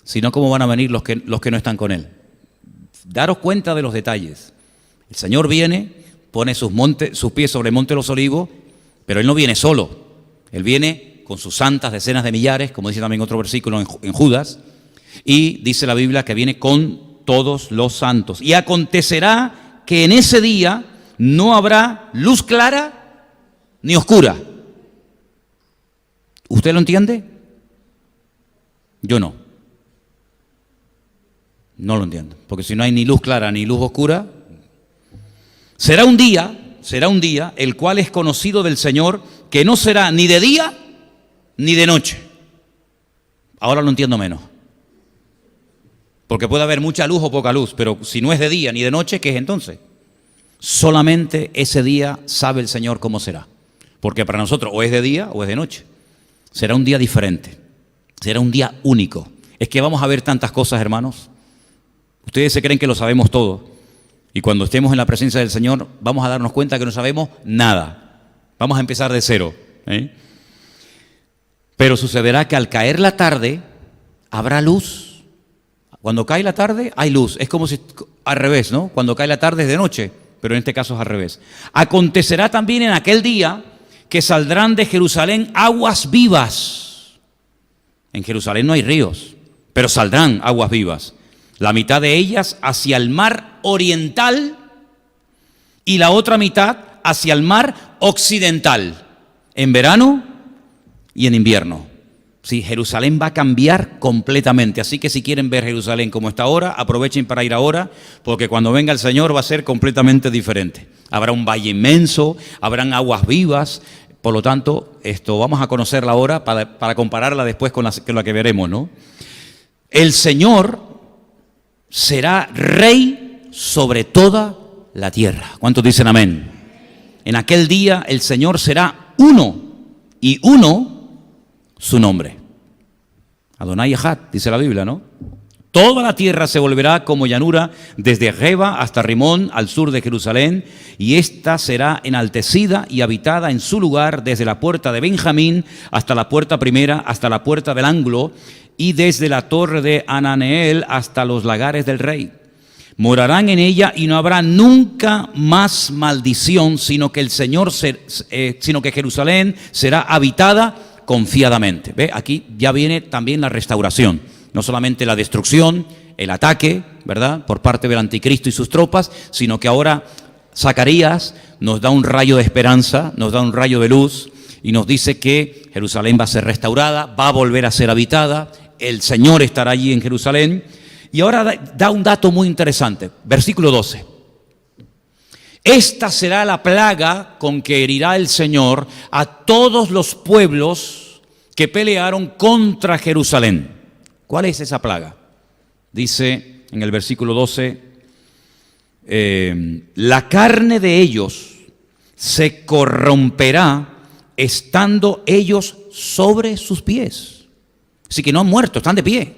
Si no, ¿cómo van a venir los que no están con Él? Daros cuenta de los detalles. El Señor viene, pone sus pies sobre el monte de los olivos, pero Él no viene solo. Él viene con sus santas decenas de millares, como dice también otro versículo en Judas, y dice la Biblia que viene con todos los santos. Y acontecerá que en ese día no habrá luz clara ni oscura. ¿Usted lo entiende? Yo no. No lo entiendo, porque si no hay ni luz clara ni luz oscura, será un día el cual es conocido del Señor, que no será ni de día ni de noche. Ahora lo entiendo menos, porque puede haber mucha luz o poca luz, pero si no es de día ni de noche, ¿qué es entonces? Solamente ese día sabe el Señor cómo será, porque para nosotros o es de día o es de noche. Será un día diferente, será un día único. Es que vamos a ver tantas cosas, hermanos. Ustedes se creen que lo sabemos todo. Y cuando estemos en la presencia del Señor, vamos a darnos cuenta que no sabemos nada. Vamos a empezar de cero. Pero sucederá que al caer la tarde, habrá luz. Cuando cae la tarde, hay luz. Es como si al revés, ¿no? Cuando cae la tarde es de noche, pero en este caso es al revés. Acontecerá también en aquel día que saldrán de Jerusalén aguas vivas. En Jerusalén no hay ríos, pero saldrán aguas vivas. La mitad de ellas hacia el mar oriental y la otra mitad hacia el mar occidental, en verano y en invierno. Sí, Jerusalén va a cambiar completamente, así que si quieren ver Jerusalén como está ahora, aprovechen para ir ahora, porque cuando venga el Señor va a ser completamente diferente. Habrá un valle inmenso, habrán aguas vivas, por lo tanto, esto vamos a conocerla ahora para compararla después con la que veremos, ¿no? El Señor será rey sobre toda la tierra. ¿Cuántos dicen amén? En aquel día el Señor será uno, y uno su nombre. Adonai Echad, dice la Biblia, ¿no? Toda la tierra se volverá como llanura desde Geba hasta Rimón, al sur de Jerusalén, y ésta será enaltecida y habitada en su lugar desde la puerta de Benjamín hasta la puerta primera, hasta la puerta del ángulo, y desde la torre de Ananeel hasta los lagares del rey. Morarán en ella y no habrá nunca más maldición, sino que Jerusalén será habitada confiadamente. ¿Ve? Aquí ya viene también la restauración, no solamente la destrucción, el ataque, ¿verdad?, por parte del anticristo y sus tropas, sino que ahora Zacarías nos da un rayo de esperanza, nos da un rayo de luz y nos dice que Jerusalén va a ser restaurada, va a volver a ser habitada, el Señor estará allí en Jerusalén. Y ahora da un dato muy interesante, versículo 12. Esta será la plaga con que herirá el Señor a todos los pueblos que pelearon contra Jerusalén. ¿Cuál es esa plaga? Dice en el versículo 12, la carne de ellos se corromperá estando ellos sobre sus pies. Así que no han muerto, están de pie.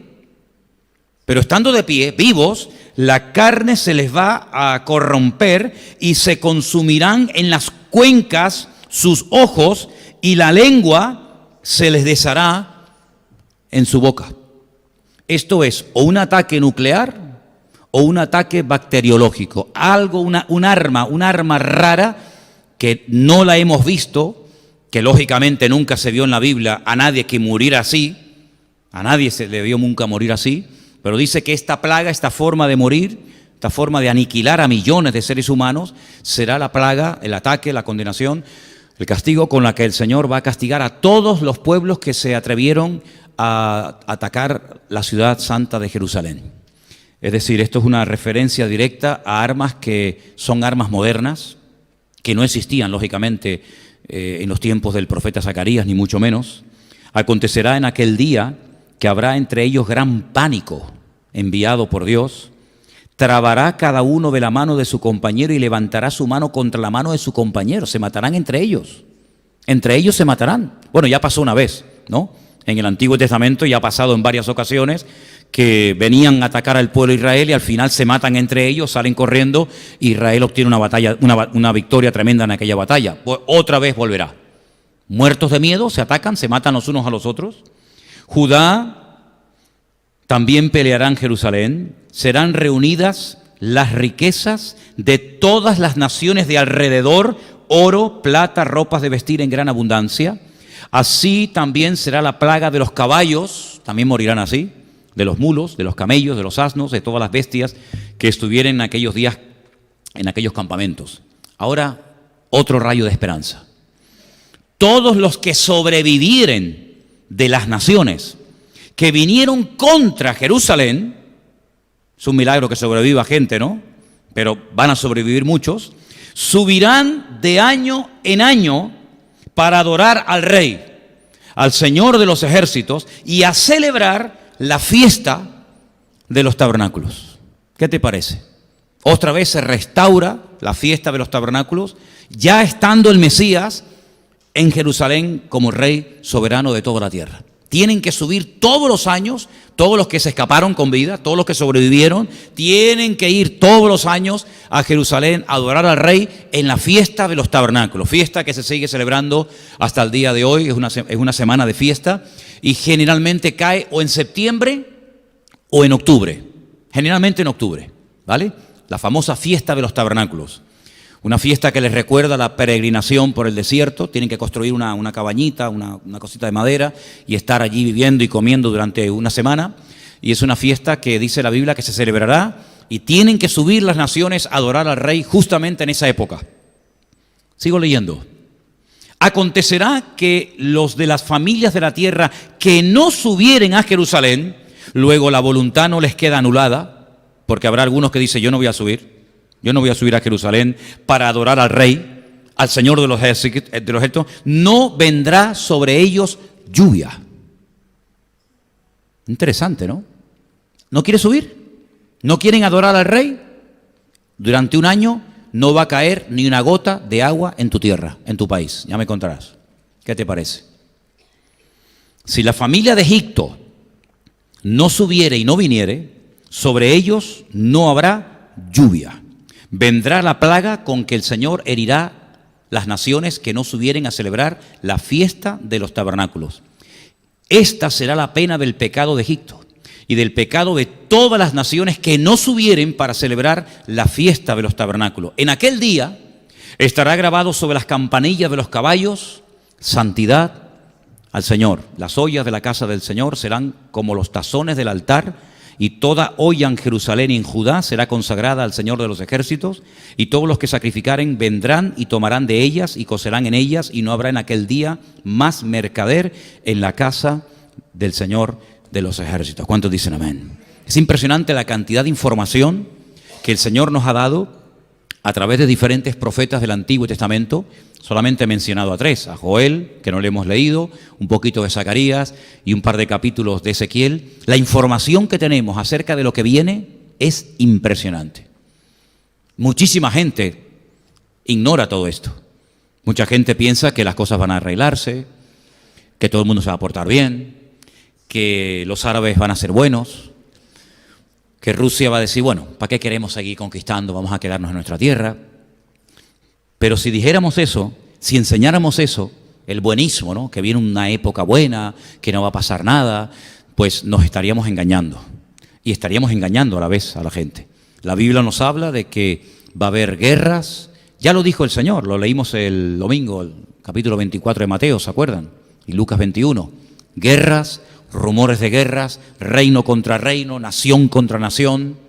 Pero estando de pie, vivos, la carne se les va a corromper y se consumirán en las cuencas sus ojos y la lengua se les deshará en su boca. Esto es o un ataque nuclear o un ataque bacteriológico. Algo, un arma rara que no la hemos visto, que lógicamente nunca se vio en la Biblia a nadie que muriera así. A nadie se le vio nunca morir así. Pero dice que esta plaga, esta forma de morir, esta forma de aniquilar a millones de seres humanos, será la plaga, el ataque, la condenación, el castigo con la que el Señor va a castigar a todos los pueblos que se atrevieron a atacar la ciudad santa de Jerusalén. Es decir, esto es una referencia directa a armas que son armas modernas, que no existían, lógicamente, en los tiempos del profeta Zacarías, ni mucho menos. Acontecerá en aquel día que habrá entre ellos gran pánico enviado por Dios. Trabará cada uno de la mano de su compañero y levantará su mano contra la mano de su compañero. Se matarán entre ellos. Entre ellos se matarán. Bueno, ya pasó una vez, ¿no? En el Antiguo Testamento ya ha pasado en varias ocasiones que venían a atacar al pueblo de Israel y al final se matan entre ellos, salen corriendo. Israel obtiene una victoria tremenda en aquella batalla. Otra vez volverá. Muertos de miedo, se atacan, se matan los unos a los otros. Judá también peleará en Jerusalén, serán reunidas las riquezas de todas las naciones de alrededor, oro, plata, ropas de vestir en gran abundancia. Así también será la plaga de los caballos, también morirán así, de los mulos, de los camellos, de los asnos, de todas las bestias que estuvieran en aquellos días, en aquellos campamentos. Ahora, otro rayo de esperanza. Todos los que sobrevivieren de las naciones que vinieron contra Jerusalén, es un milagro que sobreviva gente, ¿no? Pero van a sobrevivir muchos, subirán de año en año para adorar al Rey, al Señor de los ejércitos, y a celebrar la fiesta de los tabernáculos. ¿Qué te parece? Otra vez se restaura la fiesta de los tabernáculos, ya estando el Mesías en Jerusalén como Rey soberano de toda la tierra. Tienen que subir todos los años, todos los que se escaparon con vida, todos los que sobrevivieron, tienen que ir todos los años a Jerusalén a adorar al Rey en la fiesta de los tabernáculos, fiesta que se sigue celebrando hasta el día de hoy, es una semana de fiesta y generalmente cae o en septiembre o en octubre, generalmente en octubre, ¿vale? La famosa fiesta de los tabernáculos. Una fiesta que les recuerda la peregrinación por el desierto. Tienen que construir una cabañita, una cosita de madera y estar allí viviendo y comiendo durante una semana. Y es una fiesta que dice la Biblia que se celebrará y tienen que subir las naciones a adorar al Rey justamente en esa época. Sigo leyendo. Acontecerá que los de las familias de la tierra que no subieren a Jerusalén, luego la voluntad no les queda anulada, porque habrá algunos que dicen yo no voy a subir. Yo no voy a subir a Jerusalén para adorar al Rey, al Señor de los ejércitos. No vendrá sobre ellos lluvia. Interesante, ¿no? ¿No quiere subir? ¿No quieren adorar al Rey? Durante un año no va a caer ni una gota de agua en tu tierra, en tu país. Ya me contarás. ¿Qué te parece? Si la familia de Egipto no subiere y no viniere, sobre ellos no habrá lluvia. Vendrá la plaga con que el Señor herirá las naciones que no subieren a celebrar la fiesta de los tabernáculos. Esta será la pena del pecado de Egipto y del pecado de todas las naciones que no subieren para celebrar la fiesta de los tabernáculos. En aquel día estará grabado sobre las campanillas de los caballos, santidad al Señor. Las ollas de la casa del Señor serán como los tazones del altar, y toda olla en Jerusalén y en Judá será consagrada al Señor de los ejércitos, y todos los que sacrificaren vendrán y tomarán de ellas y cocerán en ellas, y no habrá en aquel día más mercader en la casa del Señor de los ejércitos. ¿Cuántos dicen amén? Es impresionante la cantidad de información que el Señor nos ha dado a través de diferentes profetas del Antiguo Testamento. Solamente he mencionado a 3, a Joel, que no le hemos leído, un poquito de Zacarías y un par de capítulos de Ezequiel. La información que tenemos acerca de lo que viene es impresionante. Muchísima gente ignora todo esto. Mucha gente piensa que las cosas van a arreglarse, que todo el mundo se va a portar bien, que los árabes van a ser buenos, que Rusia va a decir, bueno, ¿para qué queremos seguir conquistando? Vamos a quedarnos en nuestra tierra. Pero si dijéramos eso, si enseñáramos eso, el buenismo, ¿no? Que viene una época buena, que no va a pasar nada, pues nos estaríamos engañando. Y estaríamos engañando a la vez a la gente. La Biblia nos habla de que va a haber guerras. Ya lo dijo el Señor, lo leímos el domingo, el capítulo 24 de Mateo, ¿se acuerdan? Y Lucas 21. Guerras, rumores de guerras, reino contra reino, nación contra nación.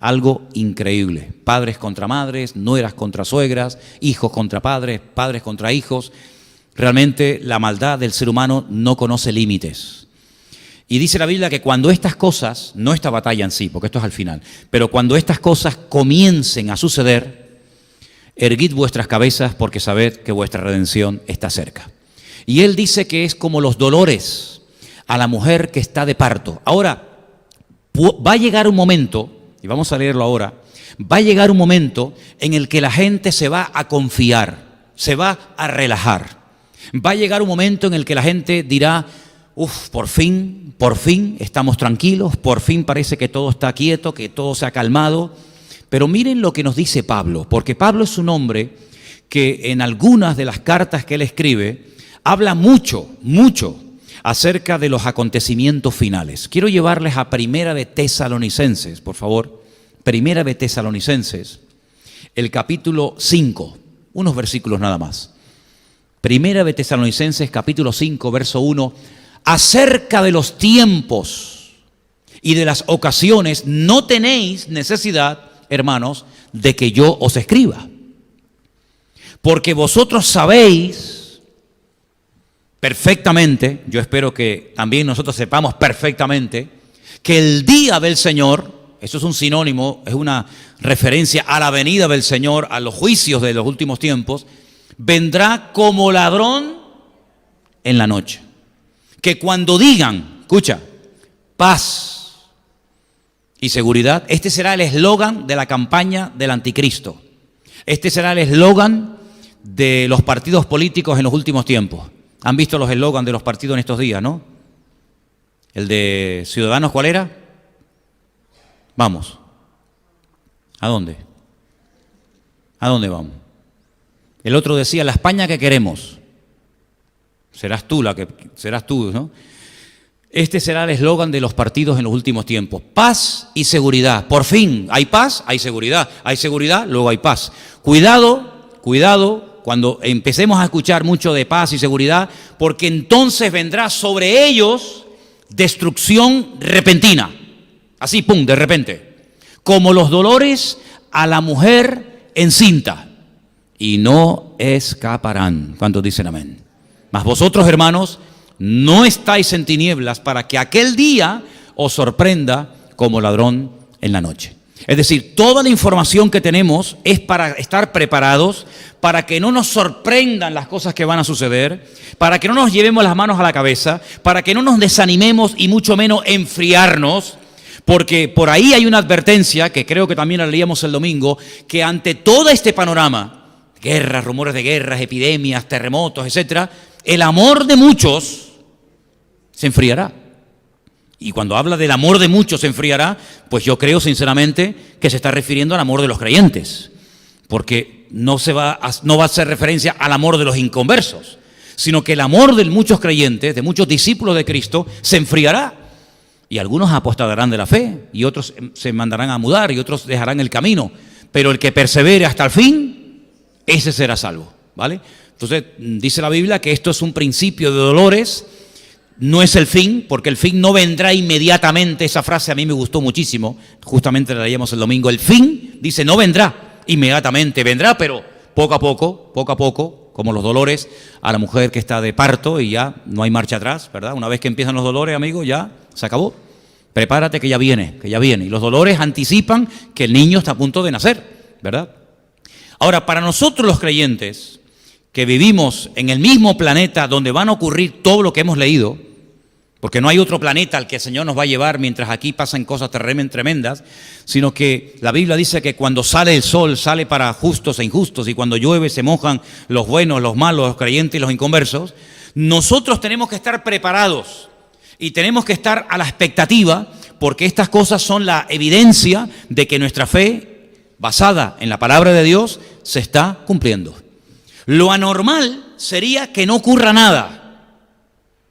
Algo increíble. Padres contra madres, nueras contra suegras, hijos contra padres, padres contra hijos. Realmente la maldad del ser humano no conoce límites. Y dice la Biblia que cuando estas cosas, no esta batalla en sí, porque esto es al final, pero cuando estas cosas comiencen a suceder, erguid vuestras cabezas porque sabed que vuestra redención está cerca. Y él dice que es como los dolores a la mujer que está de parto. Ahora, va a llegar un momento, y vamos a leerlo ahora, va a llegar un momento en el que la gente se va a confiar, se va a relajar. Va a llegar un momento en el que la gente dirá, por fin estamos tranquilos, por fin parece que todo está quieto, que todo se ha calmado. Pero miren lo que nos dice Pablo, porque Pablo es un hombre que en algunas de las cartas que él escribe, habla mucho acerca de los acontecimientos finales. Quiero llevarles a Primera de Tesalonicenses, por favor. Primera de Tesalonicenses, el capítulo 5, unos versículos nada más. Primera de Tesalonicenses, capítulo 5, verso 1. Acerca de los tiempos y de las ocasiones no tenéis necesidad, hermanos, de que yo os escriba. Porque vosotros sabéis perfectamente, yo espero que también nosotros sepamos perfectamente, que el día del Señor, eso es un sinónimo, es una referencia a la venida del Señor, a los juicios de los últimos tiempos, vendrá como ladrón en la noche. Que cuando digan, escucha, paz y seguridad, este será el eslogan de la campaña del anticristo. Este será el eslogan de los partidos políticos en los últimos tiempos. Han visto los eslogans de los partidos en estos días, ¿no? ¿El de Ciudadanos cuál era? Vamos. ¿A dónde? ¿A dónde vamos? El otro decía, la España que queremos. Serás tú, ¿no? Este será el eslogan de los partidos en los últimos tiempos. Paz y seguridad. Por fin, hay paz, hay seguridad. Hay seguridad, luego hay paz. Cuidado, cuidado, cuando empecemos a escuchar mucho de paz y seguridad, porque entonces vendrá sobre ellos destrucción repentina. Así, pum, de repente. Como los dolores a la mujer encinta. Y no escaparán. ¿Cuántos dicen amén? Mas vosotros, hermanos, no estáis en tinieblas para que aquel día os sorprenda como ladrón en la noche. Es decir, toda la información que tenemos es para estar preparados, para que no nos sorprendan las cosas que van a suceder, para que no nos llevemos las manos a la cabeza, para que no nos desanimemos y mucho menos enfriarnos, porque por ahí hay una advertencia, que creo que también la leíamos el domingo, que ante todo este panorama, guerras, rumores de guerras, epidemias, terremotos, etcétera, el amor de muchos se enfriará. Y cuando habla del amor de muchos se enfriará, pues yo creo sinceramente que se está refiriendo al amor de los creyentes, porque no va a hacer referencia al amor de los inconversos, sino que el amor de muchos creyentes, de muchos discípulos de Cristo, se enfriará. Y algunos apostatarán de la fe, y otros se mandarán a mudar, y otros dejarán el camino. Pero el que persevere hasta el fin, ese será salvo, ¿vale? Entonces, dice la Biblia que esto es un principio de dolores, no es el fin, porque el fin no vendrá inmediatamente. Esa frase a mí me gustó muchísimo, justamente la leíamos el domingo. El fin, dice, no vendrá inmediatamente, vendrá, pero poco a poco, como los dolores a la mujer que está de parto y ya no hay marcha atrás, ¿verdad? Una vez que empiezan los dolores, amigo, ya se acabó. Prepárate que ya viene. Y los dolores anticipan que el niño está a punto de nacer, ¿verdad? Ahora, para nosotros los creyentes, que vivimos en el mismo planeta donde van a ocurrir todo lo que hemos leído, porque no hay otro planeta al que el Señor nos va a llevar mientras aquí pasan cosas tremendas, sino que la Biblia dice que cuando sale el sol, sale para justos e injustos, y cuando llueve se mojan los buenos, los malos, los creyentes y los inconversos. Nosotros tenemos que estar preparados y tenemos que estar a la expectativa, porque estas cosas son la evidencia de que nuestra fe, basada en la palabra de Dios, se está cumpliendo. Lo anormal sería que no ocurra nada.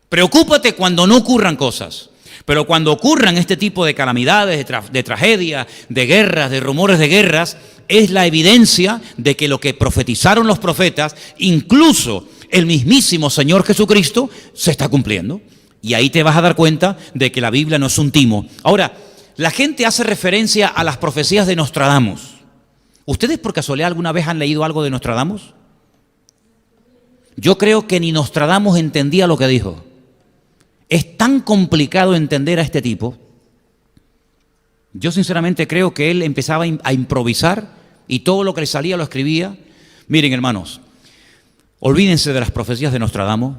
Preocúpate cuando no ocurran cosas, pero cuando ocurran este tipo de calamidades, de tragedias, de guerras, de rumores de guerras, es la evidencia de que lo que profetizaron los profetas, incluso el mismísimo Señor Jesucristo, se está cumpliendo. Y ahí te vas a dar cuenta de que la Biblia no es un timo. Ahora, la gente hace referencia a las profecías de Nostradamus. ¿Ustedes por casualidad alguna vez han leído algo de Nostradamus? Yo creo que ni Nostradamus entendía lo que dijo. Es tan complicado entender a este tipo. Yo sinceramente creo que él empezaba a improvisar y todo lo que le salía lo escribía. Miren, hermanos, olvídense de las profecías de Nostradamus.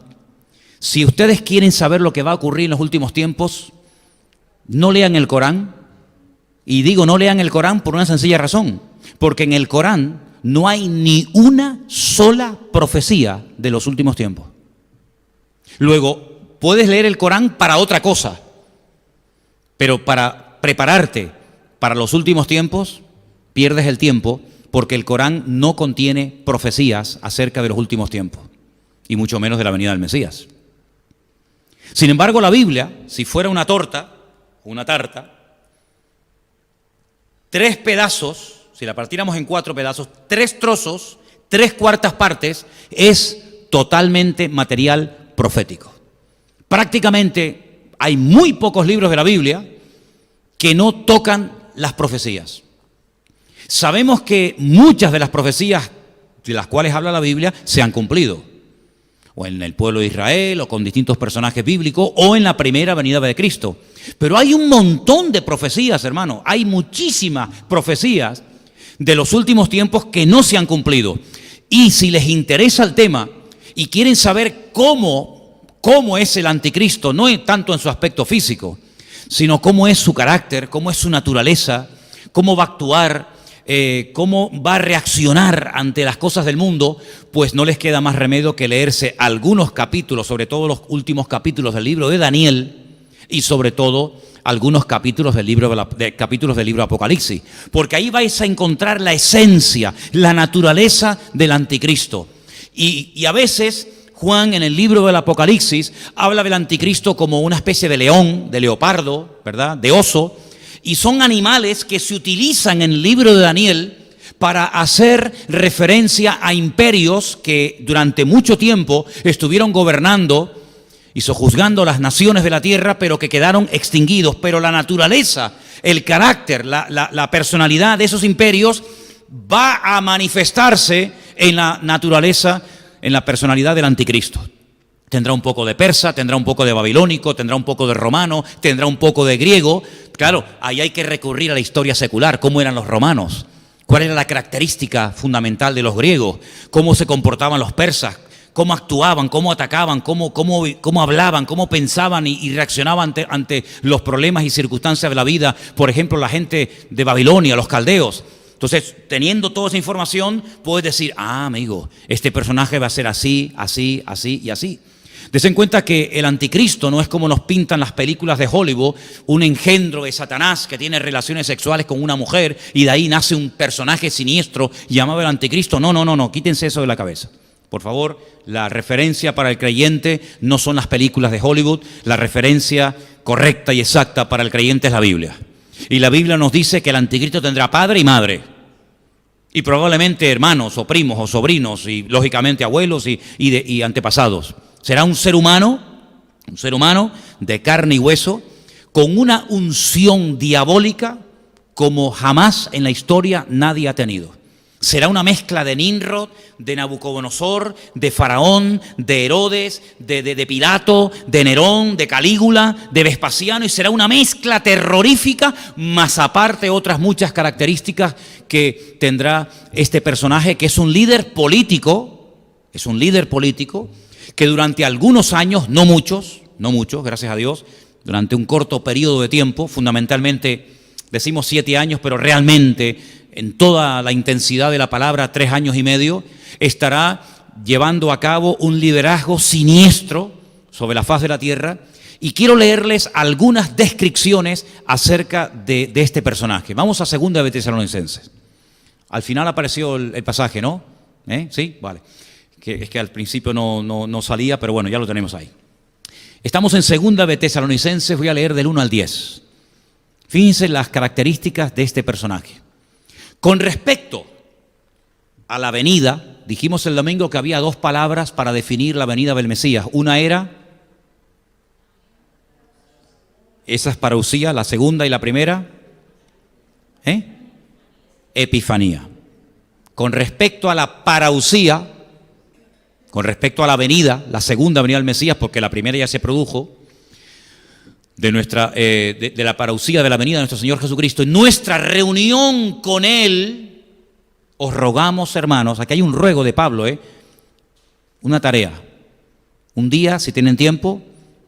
Si ustedes quieren saber lo que va a ocurrir en los últimos tiempos, no lean el Corán. Y digo no lean el Corán por una sencilla razón, porque en el Corán no hay ni una sola profecía de los últimos tiempos. Luego, puedes leer el Corán para otra cosa, pero para prepararte para los últimos tiempos, pierdes el tiempo, porque el Corán no contiene profecías acerca de los últimos tiempos, y mucho menos de la venida del Mesías. Sin embargo, la Biblia, si fuera una torta, una tarta, 3 pedazos, si la partiéramos en 4 pedazos, 3 trozos, 3/4 partes, es totalmente material profético. Prácticamente hay muy pocos libros de la Biblia que no tocan las profecías. Sabemos que muchas de las profecías de las cuales habla la Biblia se han cumplido, o en el pueblo de Israel, o con distintos personajes bíblicos, o en la primera venida de Cristo. Pero hay un montón de profecías, hermano, hay muchísimas profecías de los últimos tiempos que no se han cumplido. Y si les interesa el tema y quieren saber cómo es el anticristo, no es tanto en su aspecto físico, sino cómo es su carácter, cómo es su naturaleza, cómo va a actuar, cómo va a reaccionar ante las cosas del mundo, pues no les queda más remedio que leerse algunos capítulos, sobre todo los últimos capítulos del libro de Daniel, y sobre todo algunos capítulos del libro de Apocalipsis, porque ahí vais a encontrar la esencia, la naturaleza del anticristo. Y a veces Juan en el libro del Apocalipsis habla del anticristo como una especie de león, de leopardo, ¿verdad?, de oso, y son animales que se utilizan en el libro de Daniel para hacer referencia a imperios que durante mucho tiempo estuvieron gobernando y sojuzgando las naciones de la tierra, pero que quedaron extinguidos. Pero la naturaleza, el carácter, la personalidad de esos imperios va a manifestarse en la naturaleza, en la personalidad del anticristo. Tendrá un poco de persa, tendrá un poco de babilónico, tendrá un poco de romano, tendrá un poco de griego. Claro, ahí hay que recurrir a la historia secular, cómo eran los romanos, cuál era la característica fundamental de los griegos, cómo se comportaban los persas, cómo actuaban, cómo atacaban, cómo hablaban, cómo pensaban y reaccionaban ante los problemas y circunstancias de la vida. Por ejemplo, la gente de Babilonia, los caldeos. Entonces, teniendo toda esa información, puedes decir, amigo, este personaje va a ser así, así, así y así. Des en cuenta que el anticristo no es como nos pintan las películas de Hollywood, un engendro de Satanás que tiene relaciones sexuales con una mujer y de ahí nace un personaje siniestro llamado el anticristo. No, quítense eso de la cabeza. Por favor, la referencia para el creyente no son las películas de Hollywood, la referencia correcta y exacta para el creyente es la Biblia. Y la Biblia nos dice que el anticristo tendrá padre y madre, y probablemente hermanos o primos o sobrinos, y lógicamente abuelos y antepasados. Será un ser humano de carne y hueso, con una unción diabólica como jamás en la historia nadie ha tenido. Será una mezcla de Nimrod, de Nabucodonosor, de Faraón, de Herodes, de Pilato, de Nerón, de Calígula, de Vespasiano, y será una mezcla terrorífica, más aparte otras muchas características que tendrá este personaje, que es un líder político, que durante algunos años, no muchos, gracias a Dios, durante un corto periodo de tiempo, fundamentalmente decimos 7 años, pero realmente en toda la intensidad de la palabra 3 años y medio, estará llevando a cabo un liderazgo siniestro sobre la faz de la tierra. Y quiero leerles algunas descripciones acerca de este personaje. Vamos a 2 de Tesalonicenses. Al final apareció el pasaje, ¿no? ¿Sí? Vale. Es que al principio no salía, pero bueno, ya lo tenemos ahí. Estamos en 2 de Tesalonicenses, voy a leer del 1 al 10. Fíjense las características de este personaje. Con respecto a la venida, dijimos el domingo que había 2 palabras para definir la venida del Mesías. Una era, esa es parousia, la segunda y la primera, epifanía. Con respecto a la parousia, con respecto a la venida, la segunda venida del Mesías, porque la primera ya se produjo, de la parousia, de la venida de nuestro Señor Jesucristo, en nuestra reunión con Él, os rogamos, hermanos, aquí hay un ruego de Pablo, una tarea. Un día, si tienen tiempo,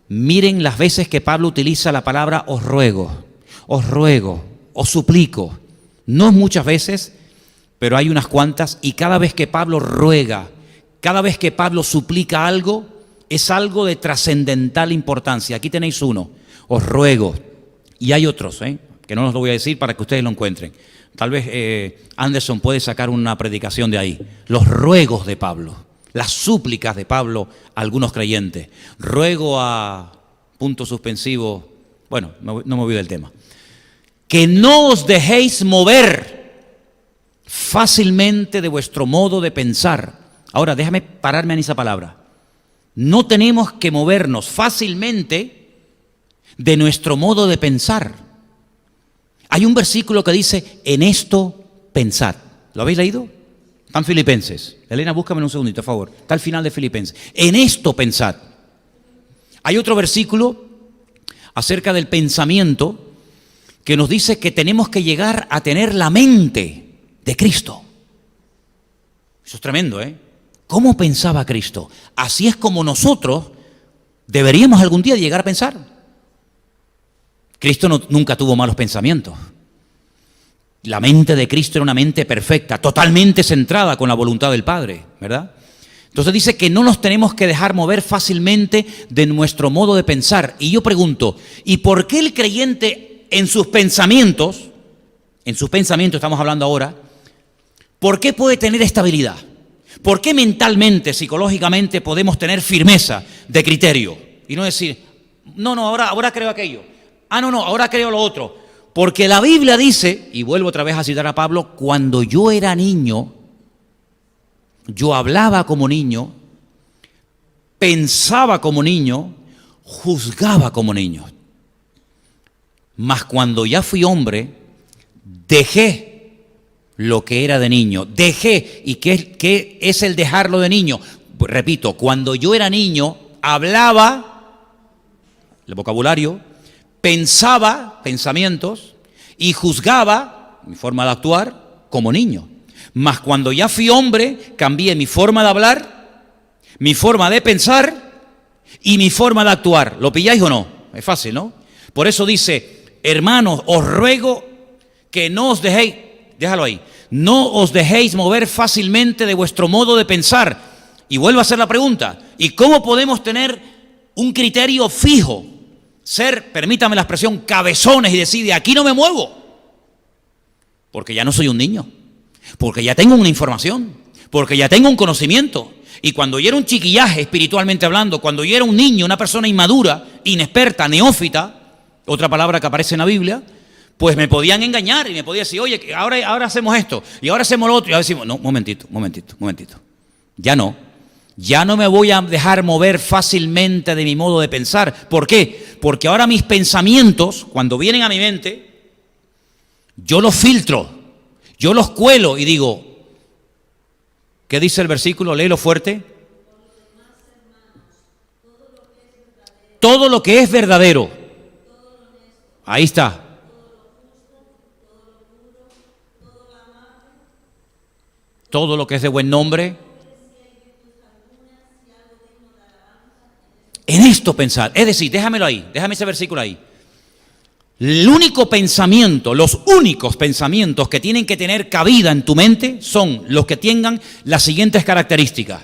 miren las veces que Pablo utiliza la palabra os ruego, os suplico. No es muchas veces, pero hay unas cuantas, y cada vez que Pablo ruega, cada vez que Pablo suplica algo, es algo de trascendental importancia. Aquí tenéis uno. Os ruego, y hay otros, que no os lo voy a decir para que ustedes lo encuentren. Tal vez Anderson puede sacar una predicación de ahí. Los ruegos de Pablo, las súplicas de Pablo a algunos creyentes. Ruego a, punto suspensivo, bueno, no me voy del tema. Que no os dejéis mover fácilmente de vuestro modo de pensar. Ahora, déjame pararme en esa palabra. No tenemos que movernos fácilmente de nuestro modo de pensar. Hay un versículo que dice, en esto pensad. ¿Lo habéis leído? Está en Filipenses. Elena, búscame un segundito, por favor. Está al final de Filipenses. En esto pensad. Hay otro versículo acerca del pensamiento que nos dice que tenemos que llegar a tener la mente de Cristo. Eso es tremendo, ¿Cómo pensaba Cristo? Así es como nosotros deberíamos algún día llegar a pensar. Cristo nunca tuvo malos pensamientos. La mente de Cristo era una mente perfecta, totalmente centrada con la voluntad del Padre, ¿verdad? Entonces dice que no nos tenemos que dejar mover fácilmente de nuestro modo de pensar. Y yo pregunto, ¿y por qué el creyente en sus pensamientos estamos hablando ahora, por qué puede tener estabilidad? ¿Por qué mentalmente, psicológicamente podemos tener firmeza de criterio? Y no decir, no, ahora creo aquello. No, ahora creo lo otro. Porque la Biblia dice, y vuelvo otra vez a citar a Pablo, cuando yo era niño, yo hablaba como niño, pensaba como niño, juzgaba como niño. Mas cuando ya fui hombre, dejé lo que era de niño. Dejé. ¿Y qué es el dejarlo de niño? Pues repito, cuando yo era niño, hablaba, el vocabulario, pensaba pensamientos y juzgaba mi forma de actuar como niño. Mas cuando ya fui hombre, cambié mi forma de hablar, mi forma de pensar y mi forma de actuar. ¿Lo pilláis o no? Es fácil, ¿no? Por eso dice, hermanos, os ruego que no os dejéis, déjalo ahí, no os dejéis mover fácilmente de vuestro modo de pensar. Y vuelvo a hacer la pregunta, ¿y cómo podemos tener un criterio fijo? Ser, permítame la expresión, cabezones y decir, de aquí no me muevo. Porque ya no soy un niño. Porque ya tengo una información, porque ya tengo un conocimiento. Y cuando yo era un chiquillaje, espiritualmente hablando, cuando yo era un niño, una persona inmadura, inexperta, neófita, otra palabra que aparece en la Biblia, pues me podían engañar y me podían decir, oye, ahora hacemos esto, y ahora hacemos lo otro, y ahora decimos, no, momentito. Ya no me voy a dejar mover fácilmente de mi modo de pensar. ¿Por qué? Porque ahora mis pensamientos, cuando vienen a mi mente, yo los filtro. Yo los cuelo y digo, ¿qué dice el versículo? Léelo fuerte. Todo lo que es verdadero. Ahí está. Todo lo que es de buen nombre. En esto pensar. Es decir, déjamelo ahí, déjame ese versículo ahí. El único pensamiento, los únicos pensamientos que tienen que tener cabida en tu mente son los que tengan las siguientes características.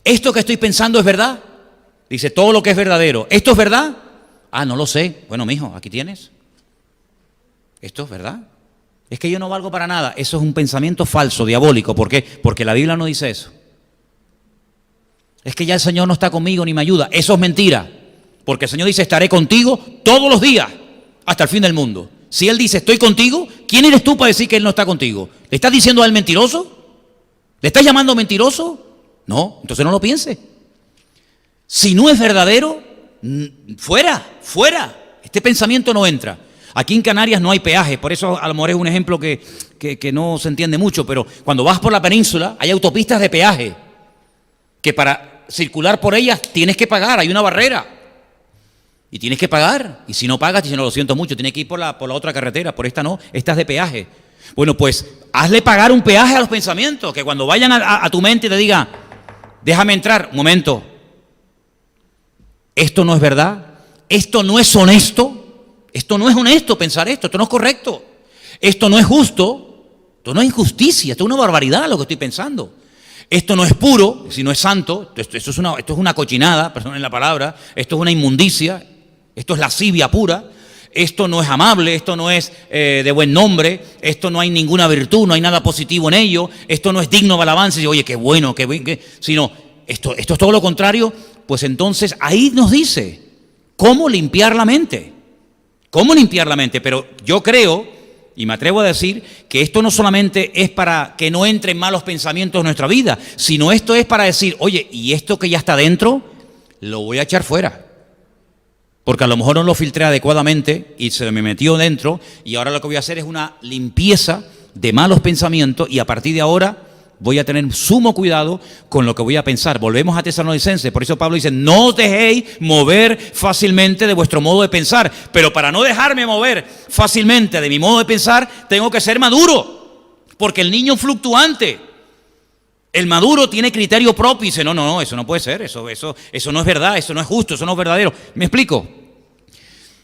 ¿Esto que estoy pensando es verdad? Dice, todo lo que es verdadero. ¿Esto es verdad? No lo sé. Bueno, mijo, aquí tienes. ¿Esto es verdad? Es que yo no valgo para nada. Eso es un pensamiento falso, diabólico. ¿Por qué? Porque la Biblia no dice eso. Es que ya el Señor no está conmigo ni me ayuda. Eso es mentira. Porque el Señor dice, estaré contigo todos los días, hasta el fin del mundo. Si Él dice, estoy contigo, ¿quién eres tú para decir que Él no está contigo? ¿Le estás diciendo a Él mentiroso? ¿Le estás llamando mentiroso? No, entonces no lo piense. Si no es verdadero, fuera. Este pensamiento no entra. Aquí en Canarias no hay peaje, por eso a lo mejor es un ejemplo que no se entiende mucho, pero cuando vas por la península hay autopistas de peaje, que para circular por ellas tienes que pagar, hay una barrera. Y tienes que pagar, y si no pagas, dices, no, lo siento mucho, tienes que ir por la otra carretera, por esta no, esta es de peaje. Bueno, pues hazle pagar un peaje a los pensamientos, que cuando vayan a tu mente te diga, déjame entrar, un momento, esto no es verdad, esto no es honesto, esto no es honesto pensar esto no es correcto, esto no es justo, esto no es injusticia, esto es una barbaridad lo que estoy pensando. Esto no es puro, si no es santo, esto es una cochinada, perdonen la palabra, esto es una inmundicia, esto es lascivia pura, esto no es amable, esto no es de buen nombre, esto no hay ninguna virtud, no hay nada positivo en ello, esto no es digno de alabanza, y oye, qué bueno, sino esto es todo lo contrario. Pues entonces ahí nos dice cómo limpiar la mente, pero yo creo, y me atrevo a decir, que esto no solamente es para que no entren malos pensamientos en nuestra vida, sino esto es para decir, oye, y esto que ya está dentro, lo voy a echar fuera. Porque a lo mejor no lo filtré adecuadamente y se me metió dentro, y ahora lo que voy a hacer es una limpieza de malos pensamientos, y a partir de ahora voy a tener sumo cuidado con lo que voy a pensar. Volvemos a Tesalonicenses, por eso Pablo dice, no os dejéis mover fácilmente de vuestro modo de pensar. Pero para no dejarme mover fácilmente de mi modo de pensar, tengo que ser maduro, porque el niño fluctuante, el maduro tiene criterio propio y dice, no, eso no puede ser, eso no es verdad, eso no es justo, eso no es verdadero. ¿Me explico?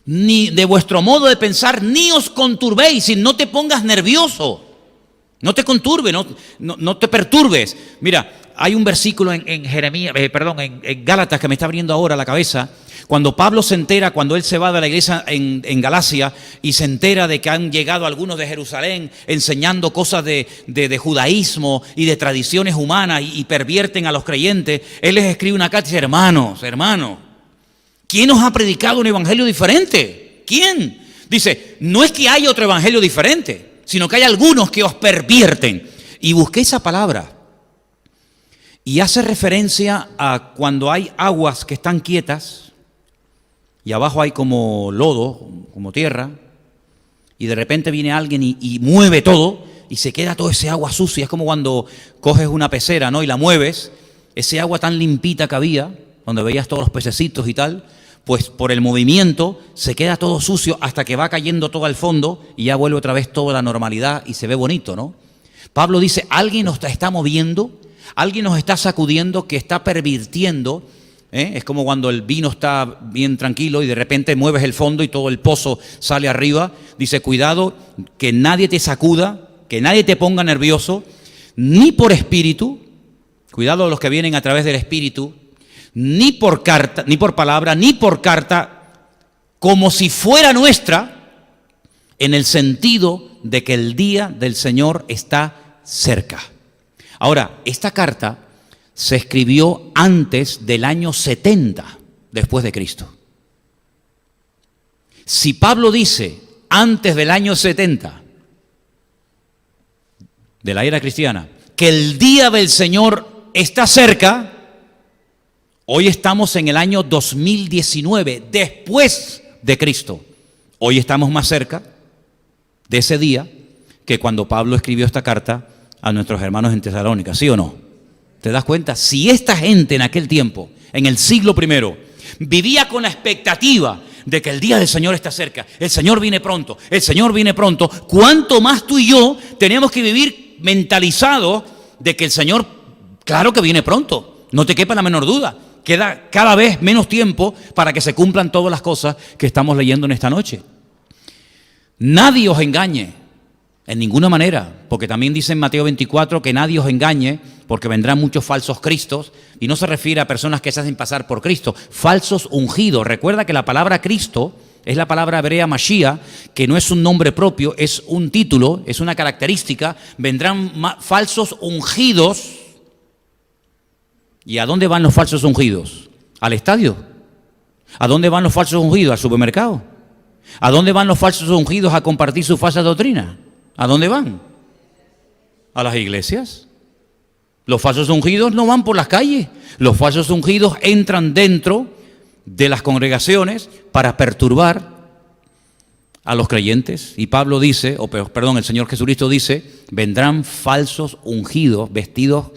Ni de vuestro modo de pensar, ni os conturbéis, y no te pongas nervioso. No te conturbe, no te perturbes. Mira, hay un versículo en Jeremías, en Gálatas que me está abriendo ahora la cabeza. Cuando Pablo se entera, cuando él se va de la iglesia en Galacia y se entera de que han llegado algunos de Jerusalén enseñando cosas de judaísmo y de tradiciones humanas y pervierten a los creyentes, él les escribe una carta y dice: hermanos, ¿quién os ha predicado un evangelio diferente? ¿Quién? Dice, no es que haya otro evangelio diferente, sino que hay algunos que os pervierten. Y busqué esa palabra. Y hace referencia a cuando hay aguas que están quietas y abajo hay como lodo, como tierra, y de repente viene alguien y mueve todo y se queda todo ese agua sucia. Es como cuando coges una pecera, ¿no?, y la mueves, ese agua tan limpita que había, donde veías todos los pececitos y tal, pues por el movimiento se queda todo sucio hasta que va cayendo todo al fondo y ya vuelve otra vez toda la normalidad y se ve bonito, ¿no? Pablo dice, alguien nos está moviendo, alguien nos está sacudiendo, que está pervirtiendo. Es como cuando el vino está bien tranquilo y de repente mueves el fondo y todo el pozo sale arriba. Dice, cuidado, que nadie te sacuda, que nadie te ponga nervioso, ni por espíritu, cuidado a los que vienen a través del espíritu, ni por carta, ni por palabra, ni por carta, como si fuera nuestra, en el sentido de que el día del Señor está cerca. Ahora, esta carta se escribió antes del año 70 después de Cristo. Si Pablo dice antes del año 70 de la era cristiana que el día del Señor está cerca, hoy estamos en el año 2019, después de Cristo. Hoy estamos más cerca de ese día que cuando Pablo escribió esta carta a nuestros hermanos en Tesalónica, ¿sí o no? ¿Te das cuenta? Si esta gente en aquel tiempo, en el siglo I, vivía con la expectativa de que el día del Señor está cerca, el Señor viene pronto, el Señor viene pronto, ¿cuánto más tú y yo tenemos que vivir mentalizados de que el Señor, claro que viene pronto? No te quepa la menor duda. Queda cada vez menos tiempo para que se cumplan todas las cosas que estamos leyendo en esta noche. Nadie os engañe, en ninguna manera, porque también dice en Mateo 24 que nadie os engañe, porque vendrán muchos falsos cristos, y no se refiere a personas que se hacen pasar por Cristo, falsos ungidos. Recuerda que la palabra Cristo es la palabra hebrea Mashiach, que no es un nombre propio, es un título, es una característica. Vendrán falsos ungidos. ¿Y a dónde van los falsos ungidos? ¿Al estadio? ¿A dónde van los falsos ungidos? ¿Al supermercado? ¿A dónde van los falsos ungidos a compartir su falsa doctrina? ¿A dónde van? ¿A las iglesias? Los falsos ungidos no van por las calles. Los falsos ungidos entran dentro de las congregaciones para perturbar a los creyentes. Y Pablo dice, el Señor Jesucristo dice, vendrán falsos ungidos vestidos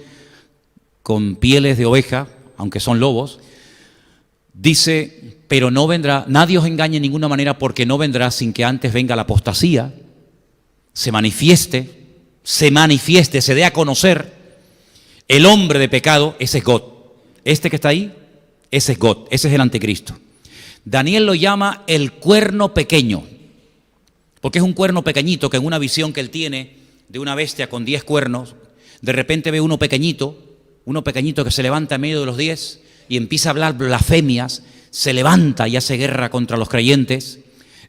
con pieles de oveja, aunque son lobos. Dice, pero no vendrá, nadie os engañe en ninguna manera, porque no vendrá sin que antes venga la apostasía, se manifieste, se dé a conocer el hombre de pecado. Ese es God. Este que está ahí, ese es God, ese es el anticristo. Daniel lo llama el cuerno pequeño, porque es un cuerno pequeñito que en una visión que él tiene de una bestia con 10 cuernos, de repente ve uno pequeñito que se levanta en medio de los 10 y empieza a hablar blasfemias, se levanta y hace guerra contra los creyentes,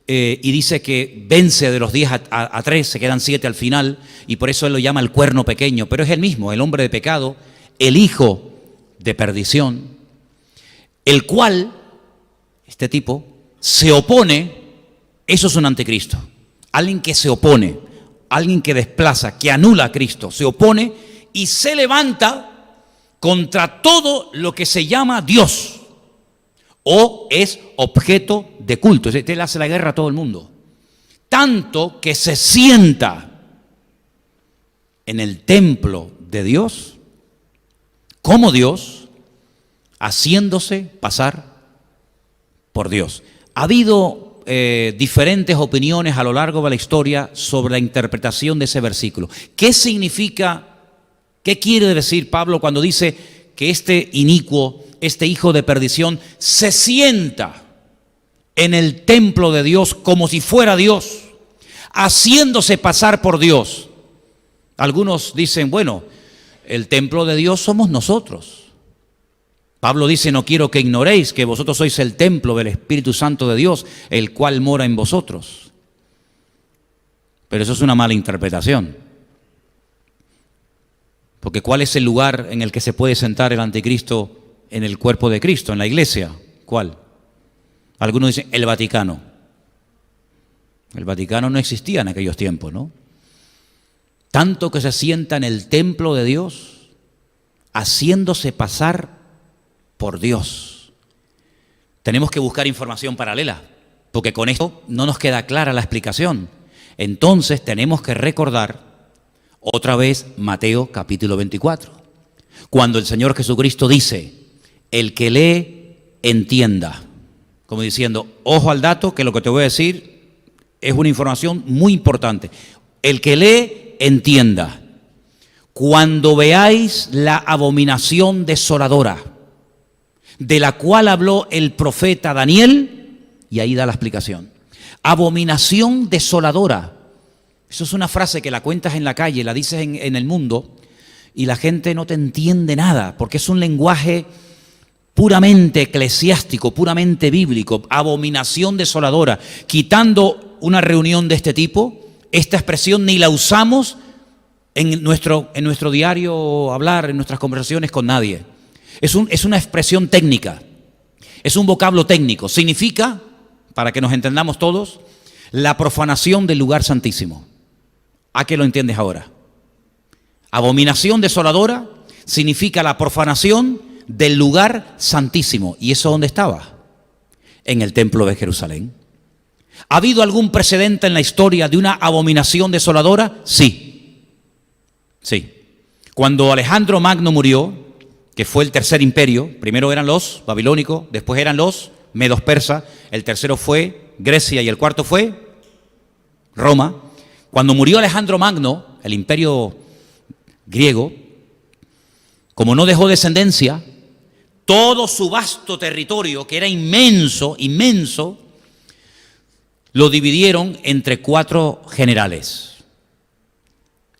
y dice que vence de los 10 a 3, se quedan 7 al final, y por eso él lo llama el cuerno pequeño, pero es el mismo, el hombre de pecado, el hijo de perdición, el cual, este tipo, se opone. Eso es un anticristo, alguien que se opone, alguien que desplaza, que anula a Cristo, se opone y se levanta contra todo lo que se llama Dios o es objeto de culto. Él hace la guerra a todo el mundo, tanto que se sienta en el templo de Dios como Dios, haciéndose pasar por Dios. Ha habido diferentes opiniones a lo largo de la historia sobre la interpretación de ese versículo. ¿Qué significa? ¿Qué quiere decir Pablo cuando dice que este inicuo, este hijo de perdición, se sienta en el templo de Dios como si fuera Dios, haciéndose pasar por Dios? Algunos dicen, bueno, el templo de Dios somos nosotros. Pablo dice, no quiero que ignoréis que vosotros sois el templo del Espíritu Santo de Dios, el cual mora en vosotros. Pero eso es una mala interpretación. Porque ¿cuál es el lugar en el que se puede sentar el anticristo en el cuerpo de Cristo, en la iglesia? ¿Cuál? Algunos dicen el Vaticano. El Vaticano no existía en aquellos tiempos, ¿no? Tanto que se sienta en el templo de Dios, haciéndose pasar por Dios. Tenemos que buscar información paralela, porque con esto no nos queda clara la explicación. Entonces tenemos que recordar otra vez Mateo capítulo 24, cuando el Señor Jesucristo dice, el que lee, entienda. Como diciendo, ojo al dato, que lo que te voy a decir es una información muy importante. El que lee, entienda. Cuando veáis la abominación desoladora, de la cual habló el profeta Daniel, y ahí da la explicación. Abominación desoladora. Eso es una frase que la cuentas en la calle, la dices en el mundo, y la gente no te entiende nada, porque es un lenguaje puramente eclesiástico, puramente bíblico. Abominación desoladora. Quitando una reunión de este tipo, esta expresión ni la usamos en nuestro diario hablar, en nuestras conversaciones con nadie. Es una expresión técnica, es un vocablo técnico. Significa, para que nos entendamos todos, la profanación del lugar santísimo. ¿A qué lo entiendes ahora? Abominación desoladora significa la profanación del lugar santísimo. ¿Y eso dónde estaba? En el templo de Jerusalén. ¿Ha habido algún precedente en la historia de una abominación desoladora? Sí. Sí. Cuando Alejandro Magno murió, que fue el tercer imperio, primero eran los babilónicos, después eran los medos persas, el tercero fue Grecia y el cuarto fue Roma. Cuando murió Alejandro Magno, el imperio griego, como no dejó descendencia, todo su vasto territorio, que era inmenso, inmenso, lo dividieron entre 4 generales.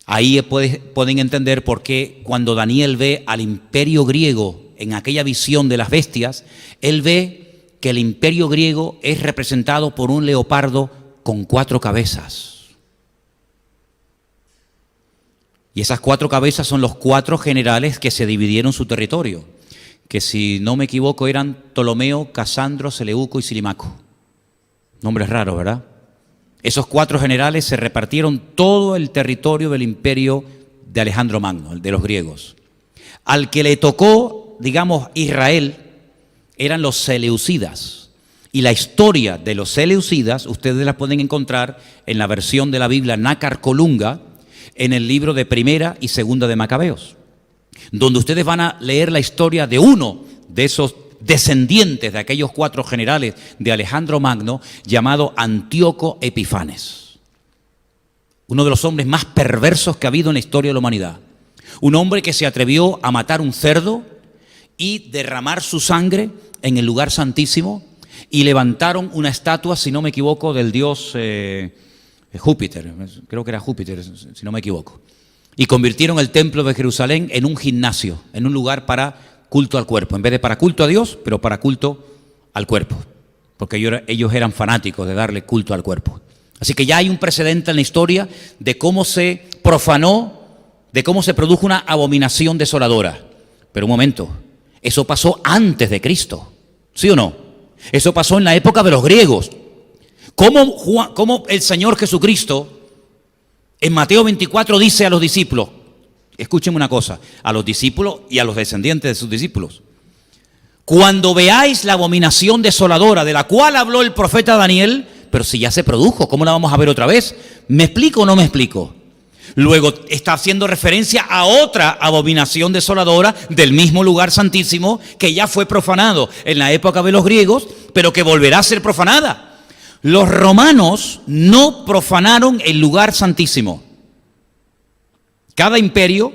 Ahí pueden entender por qué cuando Daniel ve al imperio griego en aquella visión de las bestias, él ve que el imperio griego es representado por un leopardo con 4 cabezas. Y esas 4 cabezas son los 4 generales que se dividieron su territorio, que si no me equivoco eran Ptolomeo, Casandro, Seleuco y Silimaco. Nombres raros, ¿verdad? Esos 4 generales se repartieron todo el territorio del imperio de Alejandro Magno, el de los griegos. Al que le tocó, digamos, Israel, eran los seleucidas. Y la historia de los seleucidas, ustedes la pueden encontrar en la versión de la Biblia Nácar Colunga, en el libro de Primera y Segunda de Macabeos, donde ustedes van a leer la historia de uno de esos descendientes de aquellos 4 generales de Alejandro Magno, llamado Antíoco Epifanes. Uno de los hombres más perversos que ha habido en la historia de la humanidad. Un hombre que se atrevió a matar un cerdo y derramar su sangre en el lugar santísimo, y levantaron una estatua, si no me equivoco, del dios Júpiter, creo que era Júpiter, si no me equivoco. Y convirtieron el templo de Jerusalén en un gimnasio, en un lugar para culto al cuerpo, en vez de para culto a Dios, pero para culto al cuerpo, porque ellos eran fanáticos de darle culto al cuerpo. Así que ya hay un precedente en la historia de cómo se profanó, de cómo se produjo una abominación desoladora. Pero un momento, eso pasó antes de Cristo, ¿sí o no? Eso pasó en la época de los griegos. ¿Cómo el Señor Jesucristo en Mateo 24 dice a los discípulos? Escúchenme una cosa, a los discípulos y a los descendientes de sus discípulos: cuando veáis la abominación desoladora de la cual habló el profeta Daniel, pero si ya se produjo, ¿cómo la vamos a ver otra vez? ¿Me explico o no me explico? Luego está haciendo referencia a otra abominación desoladora del mismo lugar santísimo que ya fue profanado en la época de los griegos, pero que volverá a ser profanada. Los romanos no profanaron el lugar santísimo. Cada imperio,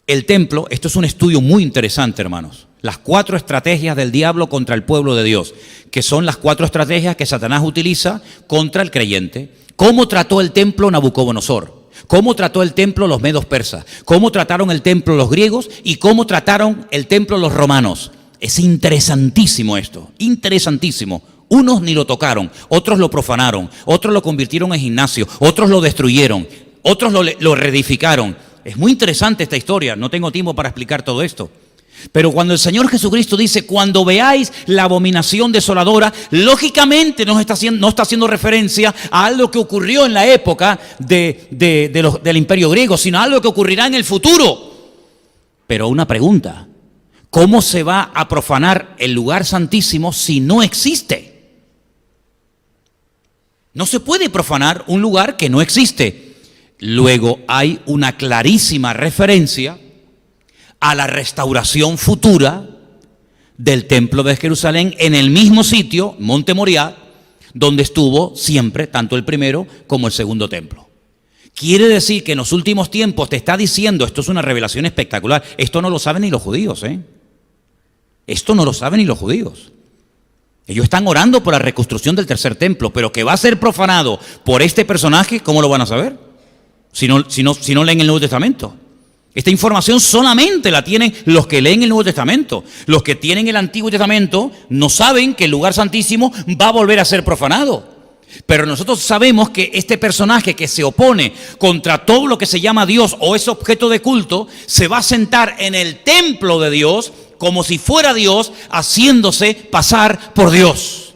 el templo, esto es un estudio muy interesante, hermanos. Las 4 estrategias del diablo contra el pueblo de Dios, que son las 4 estrategias que Satanás utiliza contra el creyente. ¿Cómo trató el templo Nabucodonosor? cómo trató el templo los medos persas, cómo trataron el templo los griegos y cómo trataron el templo los romanos. Es interesantísimo esto, interesantísimo. Unos ni lo tocaron, otros lo profanaron, otros lo convirtieron en gimnasio, otros lo destruyeron, otros lo reedificaron. Es muy interesante esta historia, no tengo tiempo para explicar todo esto. Pero cuando el Señor Jesucristo dice, cuando veáis la abominación desoladora, lógicamente no está haciendo referencia a algo que ocurrió en la época del Imperio griego, sino a algo que ocurrirá en el futuro. Pero una pregunta, ¿cómo se va a profanar el lugar santísimo si no existe? No se puede profanar un lugar que no existe. Luego hay una clarísima referencia a la restauración futura del templo de Jerusalén en el mismo sitio, Monte Moriah, donde estuvo siempre tanto el primero como el segundo templo. Quiere decir que en los últimos tiempos te está diciendo, esto es una revelación espectacular, esto no lo saben ni los judíos, Esto no lo saben ni los judíos. Ellos están orando por la reconstrucción del tercer templo, pero que va a ser profanado por este personaje, ¿cómo lo van a saber? Si no leen el Nuevo Testamento. Esta información solamente la tienen los que leen el Nuevo Testamento. Los que tienen el Antiguo Testamento no saben que el lugar santísimo va a volver a ser profanado. Pero nosotros sabemos que este personaje que se opone contra todo lo que se llama Dios o es objeto de culto, se va a sentar en el templo de Dios como si fuera Dios, haciéndose pasar por Dios.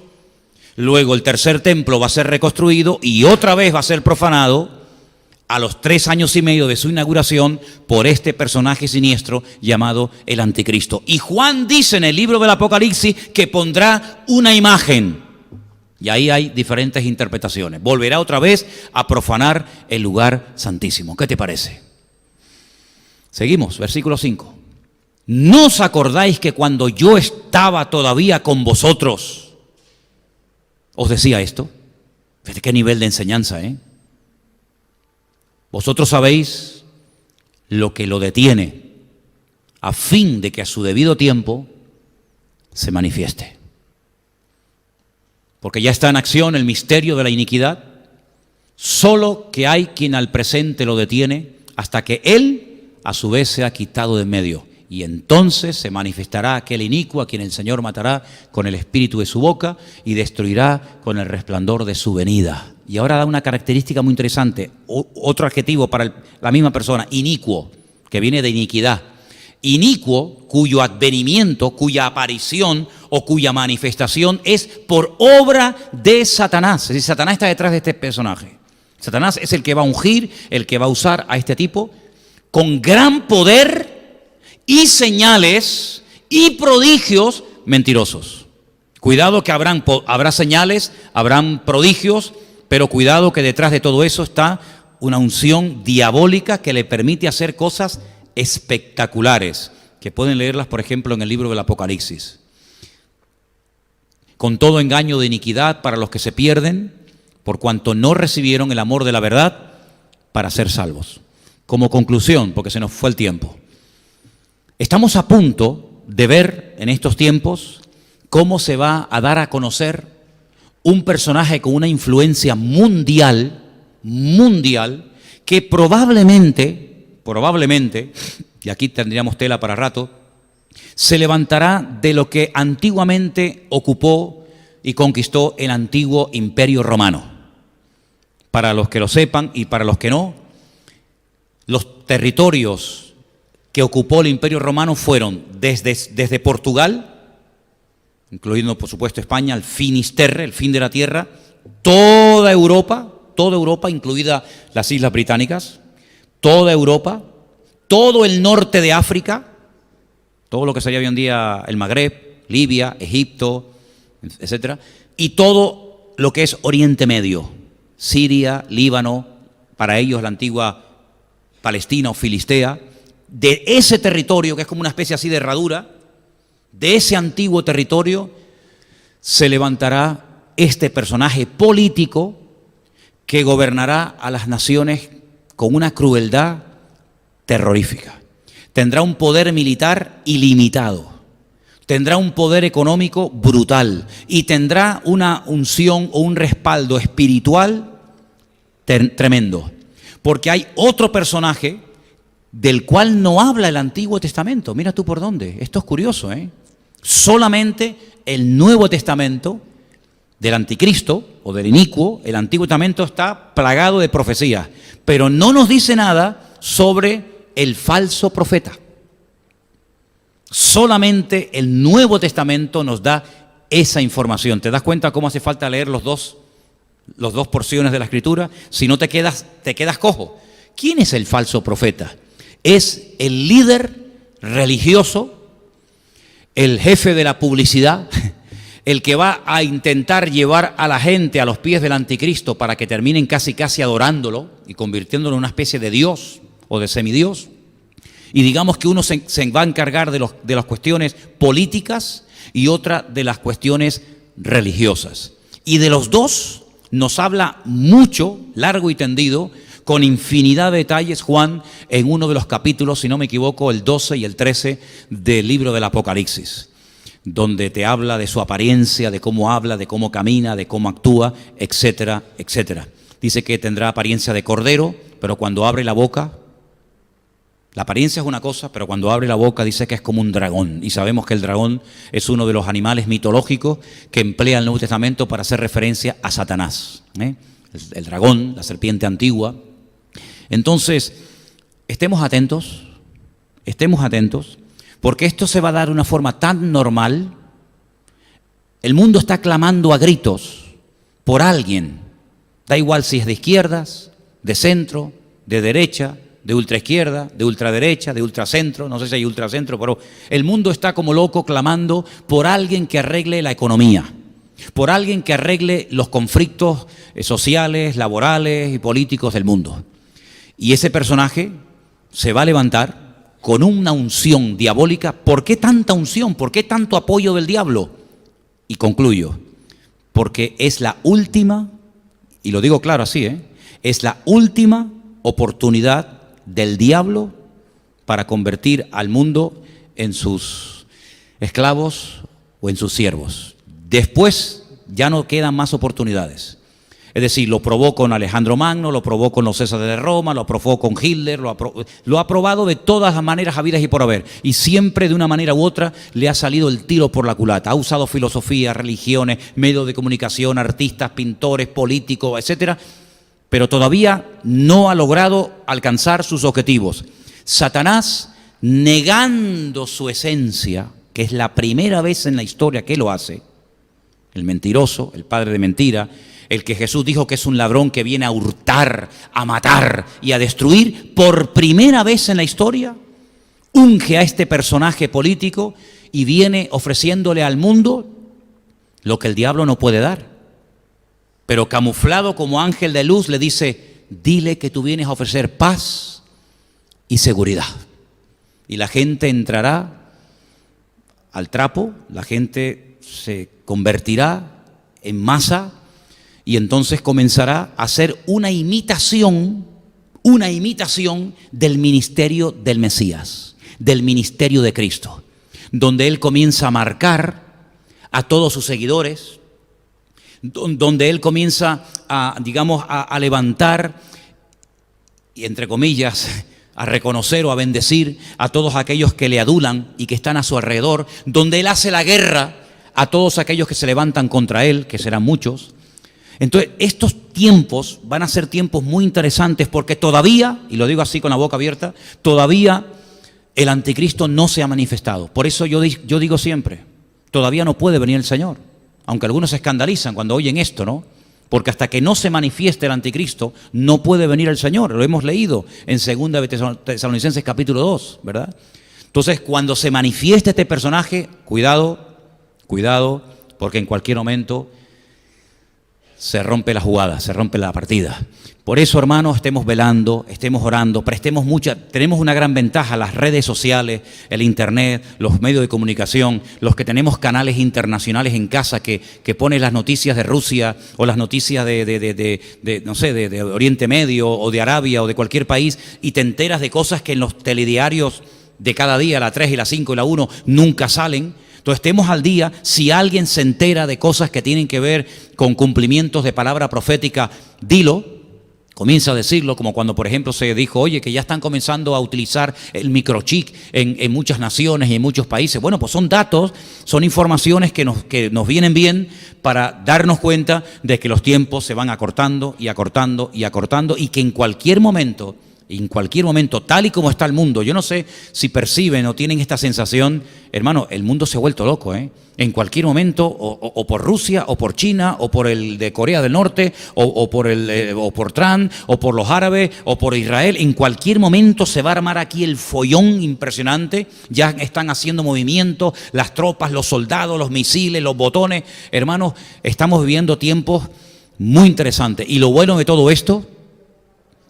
Luego el tercer templo va a ser reconstruido y otra vez va a ser profanado a los 3 años y medio de su inauguración por este personaje siniestro llamado el Anticristo. Y Juan dice en el libro del Apocalipsis que pondrá una imagen. Y ahí hay diferentes interpretaciones. Volverá otra vez a profanar el lugar santísimo. ¿Qué te parece? Seguimos, versículo 5. ¿No os acordáis que cuando yo estaba todavía con vosotros os decía esto? ¿De qué nivel de enseñanza, Vosotros sabéis lo que lo detiene, a fin de que a su debido tiempo se manifieste. Porque ya está en acción el misterio de la iniquidad, solo que hay quien al presente lo detiene hasta que él a su vez sea quitado de en medio. Y entonces se manifestará aquel inicuo a quien el Señor matará con el espíritu de su boca y destruirá con el resplandor de su venida. Y ahora da una característica muy interesante, otro adjetivo para la misma persona, inicuo, que viene de iniquidad. Inicuo, cuyo advenimiento, cuya aparición o cuya manifestación es por obra de Satanás. Es decir, Satanás está detrás de este personaje. Satanás es el que va a ungir, el que va a usar a este tipo con gran poder y señales y prodigios mentirosos. Cuidado que habrá señales, habrán prodigios, pero cuidado que detrás de todo eso está una unción diabólica que le permite hacer cosas espectaculares, que pueden leerlas, por ejemplo, en el libro del Apocalipsis. Con todo engaño de iniquidad para los que se pierden, por cuanto no recibieron el amor de la verdad para ser salvos. Como conclusión, porque se nos fue el tiempo, estamos a punto de ver en estos tiempos cómo se va a dar a conocer un personaje con una influencia mundial, que probablemente, y aquí tendríamos tela para rato, se levantará de lo que antiguamente ocupó y conquistó el antiguo Imperio Romano. Para los que lo sepan y para los que no, los territorios que ocupó el Imperio Romano fueron desde Portugal, incluyendo por supuesto España, el Finisterre, el fin de la tierra, toda Europa, incluida las Islas Británicas, toda Europa, todo el norte de África, todo lo que sería hoy en día el Magreb, Libia, Egipto, etcétera, y todo lo que es Oriente Medio, Siria, Líbano, para ellos la antigua Palestina o Filistea. De ese territorio, que es como una especie así de herradura, de ese antiguo territorio se levantará este personaje político que gobernará a las naciones con una crueldad terrorífica. Tendrá un poder militar ilimitado, tendrá un poder económico brutal y tendrá una unción o un respaldo espiritual tremendo. Porque hay otro personaje del cual no habla el Antiguo Testamento. Mira tú por dónde. Esto es curioso, ¿eh? Solamente el Nuevo Testamento del anticristo o del inicuo, el Antiguo Testamento está plagado de profecías, pero no nos dice nada sobre el falso profeta. Solamente el Nuevo Testamento nos da esa información. ¿Te das cuenta cómo hace falta leer las dos porciones de la Escritura? Si no te quedas cojo. ¿Quién es el falso profeta? Es el líder religioso, el jefe de la publicidad, el que va a intentar llevar a la gente a los pies del anticristo para que terminen casi adorándolo y convirtiéndolo en una especie de Dios o de semidios. Y digamos que uno se va a encargar de las cuestiones políticas y otra de las cuestiones religiosas. Y de los dos nos habla mucho, largo y tendido, con infinidad de detalles, Juan, en uno de los capítulos, si no me equivoco, el 12 y el 13 del libro del Apocalipsis, donde te habla de su apariencia, de cómo habla, de cómo camina, de cómo actúa, etcétera, etcétera. Dice que tendrá apariencia de cordero, pero cuando abre la boca, la apariencia es una cosa, pero cuando abre la boca dice que es como un dragón. Y sabemos que el dragón es uno de los animales mitológicos que emplea el Nuevo Testamento para hacer referencia a Satanás. El dragón, la serpiente antigua. Entonces, estemos atentos, porque esto se va a dar de una forma tan normal. El mundo está clamando a gritos por alguien. Da igual si es de izquierdas, de centro, de derecha, de ultraizquierda, de ultraderecha, de ultracentro, no sé si hay ultracentro, pero el mundo está como loco clamando por alguien que arregle la economía, por alguien que arregle los conflictos sociales, laborales y políticos del mundo. Y ese personaje se va a levantar con una unción diabólica. ¿Por qué tanta unción? ¿Por qué tanto apoyo del diablo? Y concluyo, porque es la última, y lo digo claro así, es la última oportunidad del diablo para convertir al mundo en sus esclavos o en sus siervos. Después ya no quedan más oportunidades. Es decir, lo probó con Alejandro Magno, lo probó con los Césares de Roma, lo probó con Hitler, lo ha probado de todas las maneras habidas y por haber. Y siempre de una manera u otra le ha salido el tiro por la culata. Ha usado filosofía, religiones, medios de comunicación, artistas, pintores, políticos, etcétera, pero todavía no ha logrado alcanzar sus objetivos. Satanás, negando su esencia, que es la primera vez en la historia que lo hace, el mentiroso, el padre de mentira, el que Jesús dijo que es un ladrón que viene a hurtar, a matar y a destruir, por primera vez en la historia, unge a este personaje político y viene ofreciéndole al mundo lo que el diablo no puede dar. Pero camuflado como ángel de luz le dice, dile que tú vienes a ofrecer paz y seguridad. Y la gente entrará al trapo, la gente se convertirá en masa y entonces comenzará a hacer una imitación del ministerio del Mesías, del ministerio de Cristo, donde Él comienza a marcar a todos sus seguidores, donde Él comienza a levantar y, entre comillas, a reconocer o a bendecir a todos aquellos que le adulan y que están a su alrededor, donde Él hace la guerra a todos aquellos que se levantan contra Él, que serán muchos. Entonces, estos tiempos van a ser tiempos muy interesantes porque todavía, y lo digo así con la boca abierta, todavía el anticristo no se ha manifestado. Por eso yo digo siempre, todavía no puede venir el Señor. Aunque algunos se escandalizan cuando oyen esto, ¿no? Porque hasta que no se manifieste el anticristo, no puede venir el Señor. Lo hemos leído en 2 Tesalonicenses capítulo 2, ¿verdad? Entonces, cuando se manifieste este personaje, cuidado, porque en cualquier momento se rompe la jugada, se rompe la partida. Por eso, hermanos, estemos velando, estemos orando, tenemos una gran ventaja, las redes sociales, el internet, los medios de comunicación, los que tenemos canales internacionales en casa que ponen las noticias de Rusia o las noticias de Oriente Medio o de Arabia o de cualquier país y te enteras de cosas que en los telediarios de cada día, la 3 y la 5 y la 1, nunca salen. Entonces estemos al día. Si alguien se entera de cosas que tienen que ver con cumplimientos de palabra profética, dilo. Comienza a decirlo, como cuando, por ejemplo, se dijo, oye, que ya están comenzando a utilizar el microchip en muchas naciones y en muchos países. Bueno, pues son datos, son informaciones que nos vienen bien para darnos cuenta de que los tiempos se van acortando y acortando y acortando, y que en cualquier momento, tal y como está el mundo, yo no sé si perciben o tienen esta sensación, hermano, el mundo se ha vuelto loco, ¿eh? En cualquier momento, o por Rusia, o por China, o por el de Corea del Norte, o por Trump, o por los árabes, o por Israel, en cualquier momento se va a armar aquí el follón impresionante. Ya están haciendo movimientos, las tropas, los soldados, los misiles, los botones. Hermanos, estamos viviendo tiempos muy interesantes. Y lo bueno de todo esto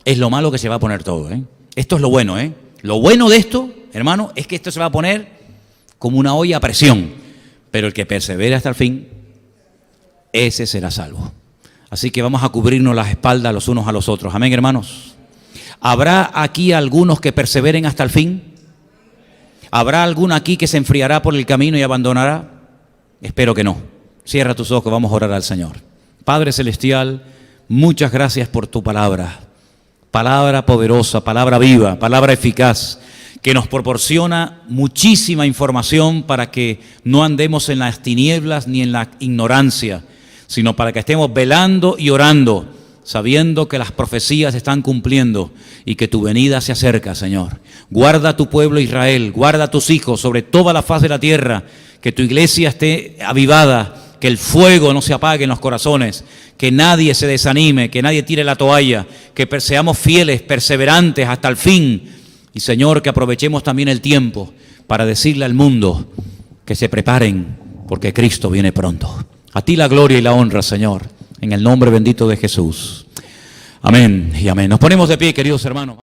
es lo malo que se va a poner todo, ¿eh? Esto es lo bueno, ¿eh? Lo bueno de esto, hermano, es que esto se va a poner como una olla a presión. Pero el que persevere hasta el fin, ese será salvo. Así que vamos a cubrirnos las espaldas los unos a los otros. Amén, hermanos. ¿Habrá aquí algunos que perseveren hasta el fin? ¿Habrá alguno aquí que se enfriará por el camino y abandonará? Espero que no. Cierra tus ojos, vamos a orar al Señor. Padre Celestial, muchas gracias por tu palabra. Palabra poderosa, palabra viva, palabra eficaz, que nos proporciona muchísima información para que no andemos en las tinieblas ni en la ignorancia, sino para que estemos velando y orando, sabiendo que las profecías se están cumpliendo y que tu venida se acerca, Señor. Guarda a tu pueblo Israel, guarda a tus hijos sobre toda la faz de la tierra, que tu iglesia esté avivada, que el fuego no se apague en los corazones, que nadie se desanime, que nadie tire la toalla, que seamos fieles, perseverantes hasta el fin. Y Señor, que aprovechemos también el tiempo para decirle al mundo que se preparen porque Cristo viene pronto. A ti la gloria y la honra, Señor, en el nombre bendito de Jesús. Amén y amén. Nos ponemos de pie, queridos hermanos.